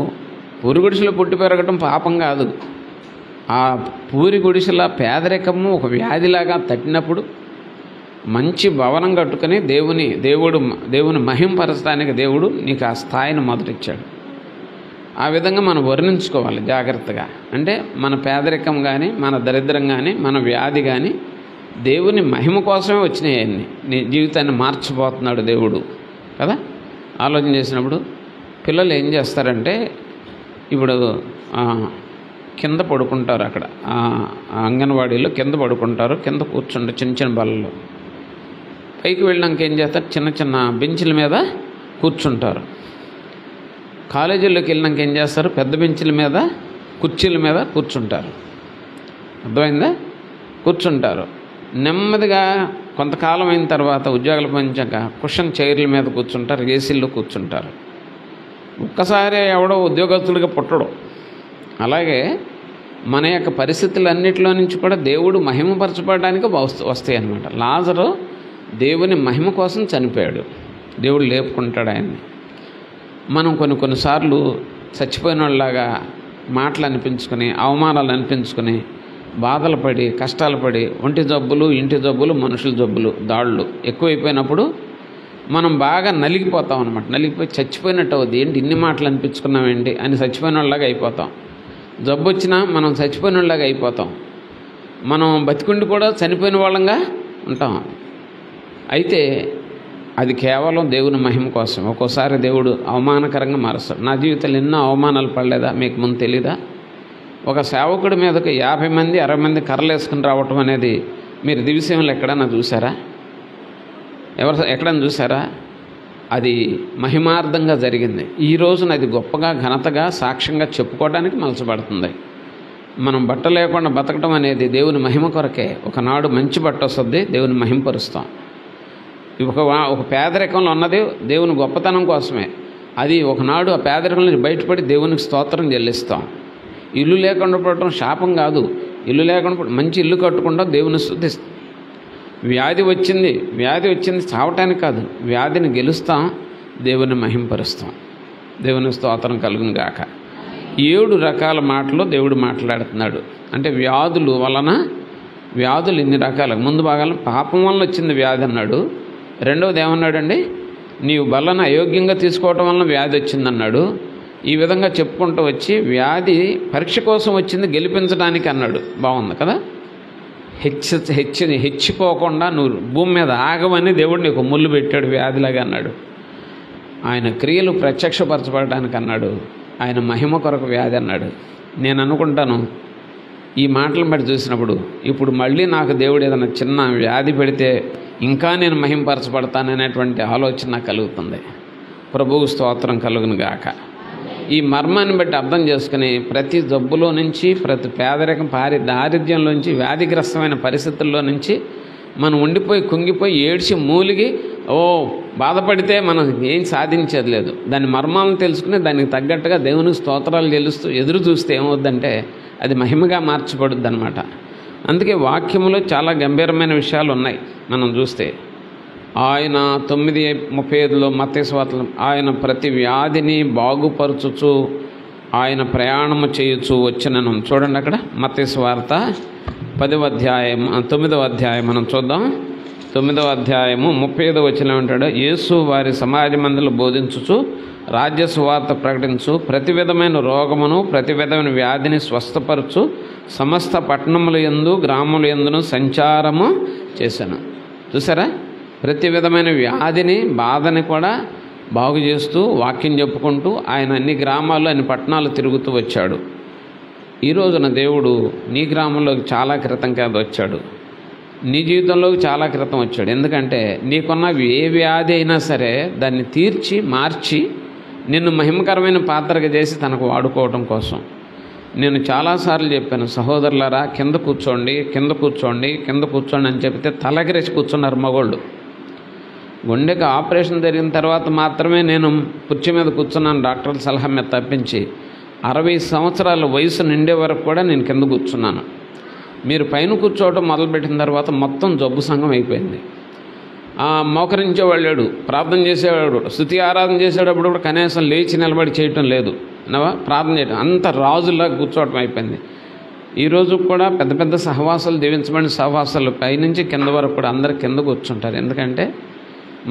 పూరి గుడిసెలో పుట్టి పెరగటం పాపం కాదు. ఆ పూరి గుడిసెల పేదరికము ఒక వ్యాధిలాగా తట్టినప్పుడు మంచి భవనం కట్టుకుని దేవుని మహింపరచడానికి దేవుడు నీకు ఆ స్థాయిని మొదటిచ్చాడు. ఆ విధంగా మనం వర్ణించుకోవాలి జాగ్రత్తగా. అంటే మన పేదరికం కానీ, మన దరిద్రం కానీ, మన వ్యాధి కానీ దేవుని మహిమ కోసమే వచ్చినాయన్ని. నీ జీవితాన్ని మార్చిపోతున్నాడు దేవుడు కదా. ఆలోచన చేసినప్పుడు పిల్లలు ఏం చేస్తారంటే ఇప్పుడు కింద పడుకుంటారు. అక్కడ అంగన్వాడీలో కింద పడుకుంటారు, కింద కూర్చుంటారు చిన్న చిన్న బళ్ళలో. పైకి వెళ్ళినాక ఏం చేస్తారు, చిన్న చిన్న బెంచ్ల మీద కూర్చుంటారు. కాలేజీల్లోకి వెళ్ళినాక ఏం చేస్తారు, పెద్ద బెంచ్ల మీద కుర్చీల మీద కూర్చుంటారు. అర్థమైందా? కూర్చుంటారు. నెమ్మదిగా కొంతకాలం అయిన తర్వాత ఉద్యోగాలు పెంచాక కుషన్ చైర్ల మీద కూర్చుంటారు, ఏసీల్లో కూర్చుంటారు. ఒక్కసారి ఎవడో ఉద్యోగస్తుడిగా పుట్టడు. అలాగే మన యొక్క పరిస్థితులన్నిటిలో నుంచి కూడా దేవుడు మహిమపరచబడడానికి వస్తాయి అన్నమాట. లాజరు దేవుని మహిమ కోసం చనిపోయాడు, దేవుడు లేపుకుంటాడు ఆయన్ని. మనం కొన్నిసార్లు చచ్చిపోయిన వాళ్ళలాగా మాటలు అనిపించుకొని, అవమానాలు అనిపించుకొని, బాధలు పడి, కష్టాలు పడి, ఒంటి జబ్బులు, ఇంటి జబ్బులు, మనుషుల జబ్బులు, దాడులు ఎక్కువైపోయినప్పుడు మనం బాగా నలిగిపోతాం అనమాట. నలిగిపోయి చచ్చిపోయినట్టు అవుద్ది. ఏంటి ఇన్ని మాటలు అనిపించుకున్నామేంటి అని చచ్చిపోయిన వాళ్ళలాగా అయిపోతాం. జబ్బు వచ్చినా మనం చచ్చిపోయిన వాళ్ళలాగా అయిపోతాం. మనం బతికుండి కూడా చనిపోయిన వాళ్ళంగా ఉంటాం. అయితే అది కేవలం దేవుని మహిమ కోసం. ఒక్కోసారి దేవుడు అవమానకరంగా మారుస్తాడు. నా జీవితంలో ఎన్నో అవమానాలు పడలేదా మీకు ముందు తెలీదా? ఒక సేవకుడి మీదకి 50 మంది 60 మంది కర్రలు వేసుకుని రావటం అనేది మీరు దివిసేమలు ఎక్కడన్నా చూసారా? ఎక్కడన్నా చూసారా? అది మహిమార్థంగా జరిగింది. ఈ రోజున అది గొప్పగా, ఘనతగా, సాక్ష్యంగా చెప్పుకోవడానికి మలచబడుతుంది. మనం బట్ట లేకుండా బతకడం అనేది దేవుని మహిమ కొరకే. ఒకనాడు మంచి బట్ట వస్తుంది, దేవుని మహింపరుస్తాం. ఒక పేదరికంలో ఉన్నది దేవుని గొప్పతనం కోసమే. అది ఒకనాడు ఆ పేదరికం నుంచి బయటపడి దేవునికి స్తోత్రం చెల్లిస్తాం. ఇల్లు లేకుండా పడటం శాపం కాదు. ఇల్లు లేకుండా మంచి ఇల్లు కట్టుకుంటాం, దేవుని స్తుతిస్తాం. వ్యాధి వచ్చింది చావటానికి కాదు, వ్యాధిని గెలుస్తాం, దేవుని మహింపరుస్తాం. దేవుని స్తోత్రం కలుగును గాక. 7 రకాల మాటలు దేవుడు మాట్లాడుతున్నాడు. అంటే వ్యాధులు ఇన్ని రకాలు. ముందు భాగాలు పాపం వలన వచ్చింది వ్యాధి అన్నాడు. రెండవది ఏమన్నాడండి, నీవు బలను అయోగ్యంగా తీసుకోవటం వలన వ్యాధి వచ్చిందన్నాడు. ఈ విధంగా చెప్పుకుంటూ వచ్చి వ్యాధి పరీక్ష కోసం వచ్చింది, గెలిపించడానికి అన్నాడు. బాగుంది కదా. హెచ్చిపోకుండా నువ్వు భూమి మీద ఆగమని దేవుడు నీకు ముళ్ళు పెట్టాడు, వ్యాధిలాగా అన్నాడు. ఆయన క్రియలు ప్రత్యక్షపరచబడడానికి అన్నాడు, ఆయన మహిమ కొరకు వ్యాధి అన్నాడు. నేను అనుకుంటాను ఈ మాటలను బట్టి చూసినప్పుడు, ఇప్పుడు మళ్ళీ నాకు దేవుడు ఏదైనా చిన్న వ్యాధి పెడితే ఇంకా నేను మహిమపరచబడతాననేటువంటి ఆలోచన నాకు కలుగుతుంది. ప్రభువు స్తోత్రం కలుగును గాక. ఈ మర్మాన్ని బట్టి అర్థం చేసుకుని ప్రతి జబ్బులో నుంచి, ప్రతి పేదరికం దారిద్ర్యంలో నుంచి, వ్యాధిగ్రస్తమైన పరిస్థితుల్లో నుంచి మనం ఉండిపోయి కుంగిపోయి ఏడ్చి మూలిగి బాధపడితే మనం ఏం సాధించేది లేదు. దాని మర్మాలను తెలుసుకుని దానికి తగ్గట్టుగా దేవునికి స్తోత్రాలు చెల్లిస్తూ ఎదురు చూస్తే ఏమవుద్దంటే అది మహిమగా మార్చబడుద్ది అనమాట. అందుకే వాక్యములో చాలా గంభీరమైన విషయాలు ఉన్నాయి. మనం చూస్తే ఆయన 9:35 మత్తయి సువార్తలో ఆయన ప్రతి వ్యాధిని బాగుపరచుచు ఆయన ప్రయాణము చేయొచ్చు వచ్చినను. చూడండి అక్కడ మత్తయి సువార్త 9వ అధ్యాయం మనం చూద్దాం. 9వ అధ్యాయము 35వ వచనం అంటాడు, యేసు వారి సమాజ మందిలో బోధించుచు రాజ్య సువార్త ప్రకటించు, ప్రతి విధమైన రోగమును ప్రతి విధమైన వ్యాధిని స్వస్థపరచు సమస్త పట్టణముల యందు గ్రామముల యందును సంచారము చేశాను. చూసారా, ప్రతి విధమైన వ్యాధిని బాధని కూడా బాగు చేస్తూ వాక్యం చెప్పుకుంటూ ఆయన అన్ని గ్రామాల్లో అన్ని పట్టణాలు తిరుగుతూ వచ్చాడు. ఈ రోజున దేవుడు నీ గ్రామంలోకి చాలా క్రితం కాదు వచ్చాడు, నీ జీవితంలోకి చాలా క్రితం వచ్చాడు. ఎందుకంటే నీకున్న ఏ వ్యాధి అయినా సరే దాన్ని తీర్చి మార్చి నిన్ను మహిమకరమైన పాత్రగా చేసి తనకు వాడుకోవడం కోసం. నేను చాలాసార్లు చెప్పాను, సహోదరులారా కింద కూర్చోండి అని చెప్తే తలగిరేసి కూర్చున్నారు మగోళ్ళు. గుండెకి ఆపరేషన్ జరిగిన తర్వాత మాత్రమే నేను కుర్చీ మీద కూర్చున్నాను డాక్టర్ల సలహా మీద తప్పించి 60 సంవత్సరాల వయసు నిండే వరకు కూడా నేను కింద కూర్చున్నాను. మీరు పైన కూర్చోవడం మొదలుపెట్టిన తర్వాత మొత్తం జబ్బు సంఘం అయిపోయింది. మోకరించేవాళ్ళు, ప్రార్థన చేసేవాడు, స్తుతి ఆరాధన చేసేటప్పుడు కూడా కనీసం లేచి నిలబడి చేయటం లేదు, ప్రార్థన చేయడం, అంత రాజులా కూర్చోవటం అయిపోయింది. ఈరోజు కూడా పెద్ద పెద్ద సహవాసాలు, దీవించబడిన సహవాసాలు పైనుంచి కింద వరకు కూడా అందరు కింద కూర్చుంటారు. ఎందుకంటే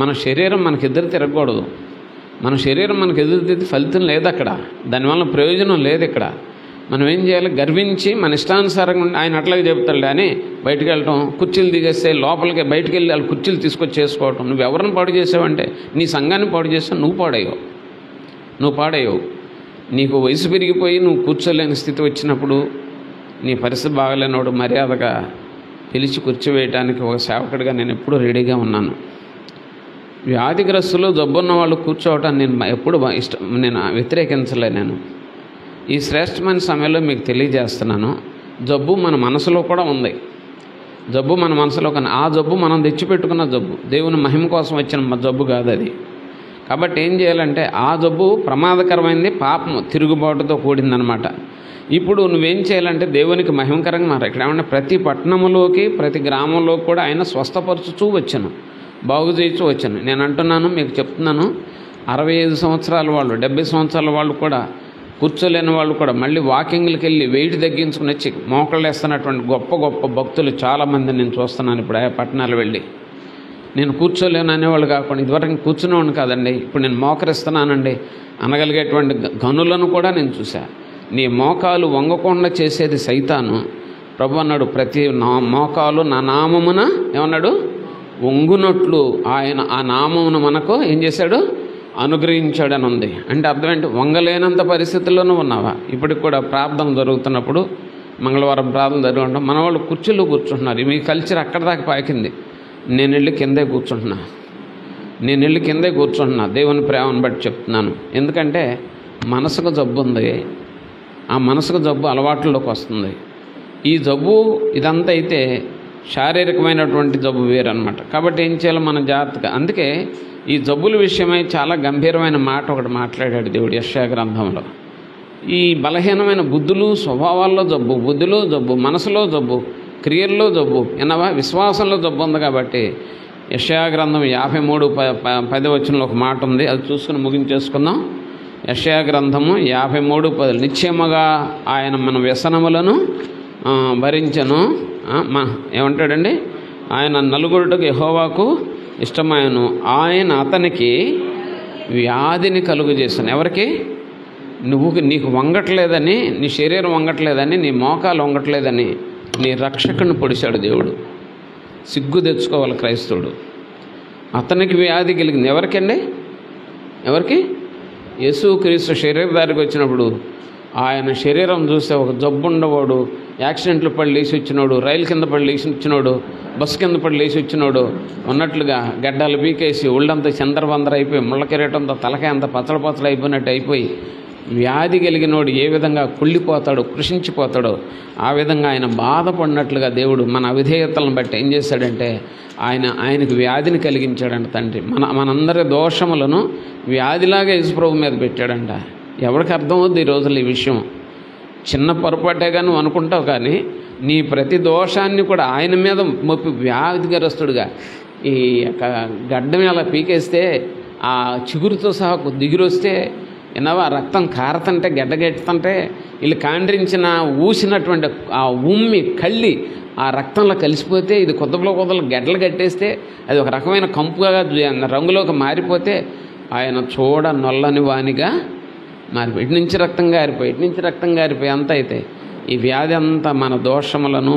మన శరీరం మనకు ఎదురు తిరగకూడదు. మన శరీరం మనకు ఎదురు తిరిగి ఫలితం లేదు అక్కడ, దానివల్ల ప్రయోజనం లేదు ఇక్కడ. మనం ఏం చేయాలి, గర్వించి మన ఇష్టానుసారంగా ఆయన అట్లాగే చెబుతాడు కానీ బయటికి వెళ్ళటం, కుర్చీలు దిగేస్తే లోపలికి బయటికి వెళ్ళి వాళ్ళు కుర్చీలు తీసుకొచ్చి చేసుకోవటం. నువ్వు ఎవరిని పాడు చేసావంటే నీ సంఘాన్ని పాడు చేస్తావు, నువ్వు పాడయ్యావు. నీకు వయసు పెరిగిపోయి నువ్వు కూర్చోలేని స్థితి వచ్చినప్పుడు నీ పరిస్థితి బాగలేనోడు మర్యాదగా పిలిచి కూర్చోవేయటానికి ఒక సేవకుడిగా నేను ఎప్పుడూ రెడీగా ఉన్నాను. వ్యాధిగ్రస్తులు జబ్బున్న వాళ్ళు కూర్చోవటాన్ని నేను వ్యతిరేకించలే. నేను ఈ శ్రేష్టమైన సమయంలో మీకు తెలియజేస్తున్నాను, జబ్బు మన మనసులో కూడా ఉంది. జబ్బు మన మనసులో కానీ ఆ జబ్బు మనం తెచ్చిపెట్టుకున్న జబ్బు, దేవుని మహిమ కోసం వచ్చిన జబ్బు కాదు అది. కాబట్టి ఏం చేయాలంటే ఆ జబ్బు ప్రమాదకరమైంది, పాపం తిరుగుబాటుతో కూడిందనమాట. ఇప్పుడు నువ్వేం చేయాలంటే దేవునికి మహిమకరంగా మారు. ఇక్కడ ఏమన్నా ప్రతి పట్టణంలోకి ప్రతి గ్రామంలో కూడా ఆయన స్వస్థపరచుచూ వచ్చాను, బాగు చేయించు వచ్చాను. నేను అంటున్నాను, మీకు చెప్తున్నాను, 65 సంవత్సరాల వాళ్ళు, 70 సంవత్సరాల వాళ్ళు కూడా, కూర్చోలేని వాళ్ళు కూడా మళ్ళీ వాకింగ్లకి వెళ్ళి వెయిట్ తగ్గించుకుని వచ్చి మోకళ్ళు వేస్తున్నటువంటి గొప్ప గొప్ప భక్తులు చాలామంది నేను చూస్తున్నాను. ఇప్పుడు ఆ పట్టణాలు వెళ్ళి నేను కూర్చోలేను అనేవాళ్ళు కాకుండా, ఇదివరకు కూర్చునేవాడిని కాదండి, ఇప్పుడు నేను మోకరిస్తున్నానండి అనగలిగేటువంటి గనులను కూడా నేను చూశా. నీ మోకాలు వంగకుండా చేసేది సైతాను. ప్రభు అన్నాడు, ప్రతి మోకాలు నా నామమున ఏమన్నాడు వంగునట్లు ఆయన ఆ నామమును మనకు ఏం చేశాడు, అనుగ్రహించాడని ఉంది. అంటే అర్థం ఏంటి, వంగలేనంత పరిస్థితుల్లోనూ ఉన్నావా? ఇప్పటికి కూడా ప్రార్థన జరుగుతున్నప్పుడు, మంగళవారం ప్రార్థన జరుగుతుంటాం, మన వాళ్ళు కుర్చీలో కూర్చుంటున్నారు. మీ కల్చర్ అక్కడ దాకా పాకింది. నేను వెళ్ళి కిందే కూర్చుంటున్నా. దేవుని ప్రేమను బట్టి చెప్తున్నాను. ఎందుకంటే మనసుకు జబ్బు ఉంది, ఆ మనసుకు జబ్బు అలవాట్లలోకి వస్తుంది. ఈ జబ్బు ఇదంతా అయితే శారీరకమైనటువంటి జబ్బు వేరనమాట. కాబట్టి ఏం చేయాలి మన జాగ్రత్తగా. అందుకే ఈ జబ్బుల విషయమై చాలా గంభీరమైన మాట ఒకటి మాట్లాడాడు దేవుడు యెషయా గ్రంథంలో. ఈ బలహీనమైన బుద్ధులు, స్వభావాల్లో జబ్బు, బుద్ధిలో జబ్బు, మనసులో జబ్బు, క్రియల్లో జబ్బు, విశ్వాసంలో జబ్బు ఉంది. కాబట్టి యెషయా గ్రంథం 53:10 ఒక మాట ఉంది, అది చూసుకుని ముగించేసుకుందాం. యెషయా గ్రంథము 53:10 నిశ్చయముగా ఆయన మన వ్యసనములను భరించను. ఏమంటాడండి, ఆయన నలుగురుటకు యెహోవాకు ఇష్టమాయను, ఆయన అతనికి వ్యాధిని కలుగు చేశాను. ఎవరికి? నీకు వంగట్లేదని, నీ శరీరం వంగట్లేదని, నీ మోకాలు వంగట్లేదని నీ రక్షకుని పొడిచాడు దేవుడు. సిగ్గు తెచ్చుకోవాలి క్రైస్తవుడు. అతనికి వ్యాధి కలిగింది. ఎవరికండి? ఎవరికి? యేసుక్రీస్తు శరీరధారికి వచ్చినప్పుడు ఆయన శరీరం చూస్తే ఒక జబ్బుండవాడు, యాక్సిడెంట్లు పడి లేచి వచ్చినోడు, రైలు కింద పడి లేచి వచ్చినోడు, బస్సు కింద పడి లేచి వచ్చినోడు ఉన్నట్లుగా గడ్డాలు పీకేసి ఒళ్ళంతా చందరవందర అయిపోయి, ముళ్ళ కిరీటంతో తలకాయ అంతా పచ్చడి అయిపోయినట్టు అయిపోయి, వ్యాధి కలిగినోడు ఏ విధంగా కుళ్ళిపోతాడో, కృషించిపోతాడో ఆ విధంగా ఆయన బాధపడినట్లుగా దేవుడు మన అవిధేయతలను బట్టి ఏం చేశాడంటే ఆయనకు వ్యాధిని కలిగించాడంట తండ్రి. మనందరి దోషములను వ్యాధిలాగా యేసుప్రభు మీద పెట్టాడంట. ఎవరికి అర్థమవుద్ది ఈ రోజుల్లో ఈ విషయం? చిన్న పొరపాటేగా నువ్వు అనుకుంటావు, కానీ నీ ప్రతి దోషాన్ని కూడా ఆయన మీద మొప్పి వ్యాధిగ్రస్తుడుగా ఈ గడ్డం అలా పీకేస్తే ఆ చిగురుతో సహా దిగురొస్తే ఎన్నవా రక్తం కారతంటే గడ్డగెట్టుతుంటే వీళ్ళు కాండ్రించిన ఊసినటువంటి ఆ ఉమ్మి కళ్ళి ఆ రక్తంలో కలిసిపోతే ఇది కొద్దలు గడ్డలు కట్టేస్తే అది ఒక రకమైన కంపుగా రంగులోకి మారిపోతే ఆయన చూడ నొల్లని వానిగా మారిపోయి ఇటు నుంచి రక్తం గారిపోయి అంత అయితే ఈ వ్యాధి అంతా మన దోషములను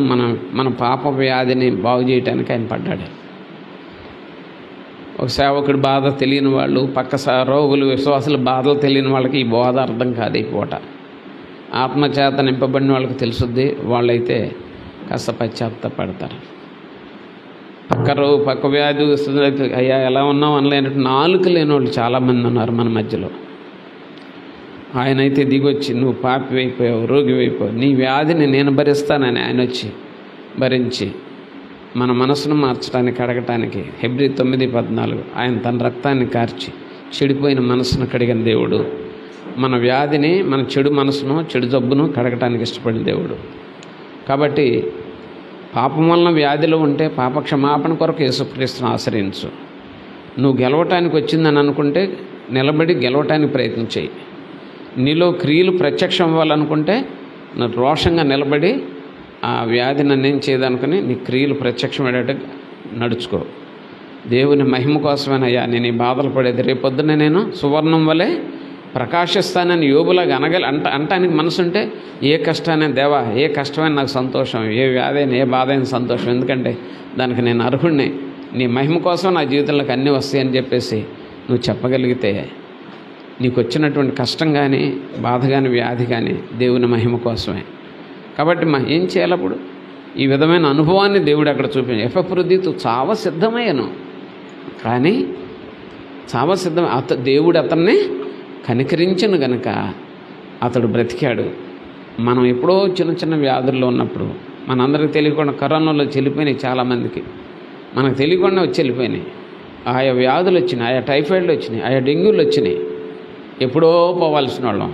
మన పాప వ్యాధిని బాగు చేయడానికి ఆయన పడ్డాడు. ఒక సేవకుడి బాధ తెలియని వాళ్ళు, పక్క రోగులు, విశ్వాసుల బాధలు తెలియని వాళ్ళకి ఈ బోధ అర్థం కాదు. ఈ పూట ఆత్మచేత నింపబడిన వాళ్ళకి తెలుసుద్ది. వాళ్ళైతే కాస్త పశ్చాత్తాపడతారు. పక్క వ్యాధి వస్తుంది, అయ్యా ఎలా ఉన్నావు అనలేనట్టు నాలుక లేని వాళ్ళు చాలామంది ఉన్నారు మన మధ్యలో. ఆయనైతే దిగొచ్చి నువ్వు పాపి అయిపోయావు, రోగి అయిపోయావు, నీ వ్యాధిని నేను భరిస్తానని ఆయన వచ్చి భరించి మన మనసును మార్చడానికి, అడగటానికి హెబ్రీ 9:14 ఆయన తన రక్తాన్ని కార్చి చెడిపోయిన మనసును కడిగిన దేవుడు. మన వ్యాధిని, మన చెడు మనసును, చెడు జబ్బును కడగటానికి ఇష్టపడిన దేవుడు. కాబట్టి పాపం వలన వ్యాధిలో ఉంటే పాప క్షమాపణ కొరకు యేసుక్రీస్తును ఆశ్రయించు. నువ్వు గెలవటానికి వచ్చిందని అనుకుంటే నిలబడి గెలవటానికి ప్రయత్నం చేయి. నీలో క్రియలు ప్రత్యక్షం అవ్వాలనుకుంటే నువ్వు రోషంగా నిలబడి ఆ వ్యాధి నన్నేం చేయదనుకుని నీ క్రియలు ప్రత్యక్షమయ్యేటట్టు నడుచుకో. దేవుని మహిమ కోసమేనయ్యా నేను ఈ బాధలు పడేది, రేపొద్దున నేను సువర్ణం వలె ప్రకాశిస్తానని యోబులాగా అంటానికి మనసుంటే ఏ కష్టాన్ని దేవా, ఏ కష్టమైన నాకు సంతోషం, ఏ వ్యాధి అయినా ఏ బాధ అయిన సంతోషం, ఎందుకంటే దానికి నేను అర్హుడిని, నీ మహిమ కోసం నా జీవితంలోకి అన్నీ వస్తాయని చెప్పేసి నువ్వు చెప్పగలిగితే నీకు వచ్చినటువంటి కష్టం కానీ, బాధ కానీ, వ్యాధి కానీ దేవుని మహిమ కోసమే. కాబట్టి ఏం చేయాలి అప్పుడు? ఈ విధమైన అనుభవాన్ని దేవుడు అక్కడ చూపించాడు. ఎఫ్రదీతు చావ సిద్ధమయ్యాను, కానీ దేవుడు అతన్ని కనికరించను గనక అతడు బ్రతికాడు. మనం ఎప్పుడో చిన్న వ్యాధుల్లో ఉన్నప్పుడు మనందరికీ తెలియకుండా కరోనాలో చెల్లిపోయినాయి చాలామందికి, మనకు తెలియకుండా వచ్చి వెళ్ళిపోయినాయి. ఆయా వ్యాధులు వచ్చినాయి, ఆయా టైఫాయిడ్లు వచ్చినాయి, ఆయా డెంగ్యూలు వచ్చినాయి. ఎప్పుడో పోవాల్సిన వాళ్ళం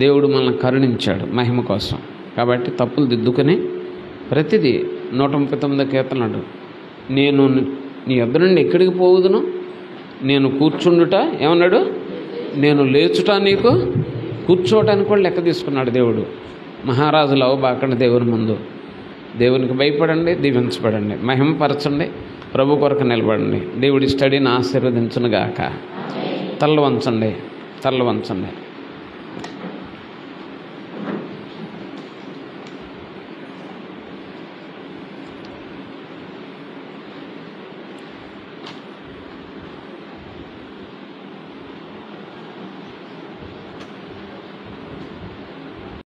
దేవుడు మనల్ని కరుణించాడు మహిమ కోసం. కాబట్టి తప్పులు దిద్దుకొని ప్రతిదీ 139 కీర్తనలు, నేను నీ యొద్ద నుండి ఎక్కడికి పోవుదును, నేను కూర్చుండుట ఏమన్నాడు, నేను లేచుట నీకు కూర్చోవటానికి కూడా లెక్క తీసుకున్నాడు దేవుడు. మహారాజులు అవ్వబాకండి దేవుని ముందు. దేవునికి భయపడండి, దీవించబడండి, మహిమపరచండి, ప్రభు కొరకు నిలబడండి. దేవుడి స్టడీని ఆశీర్వదించునుగాక. తల్ల వంచండి.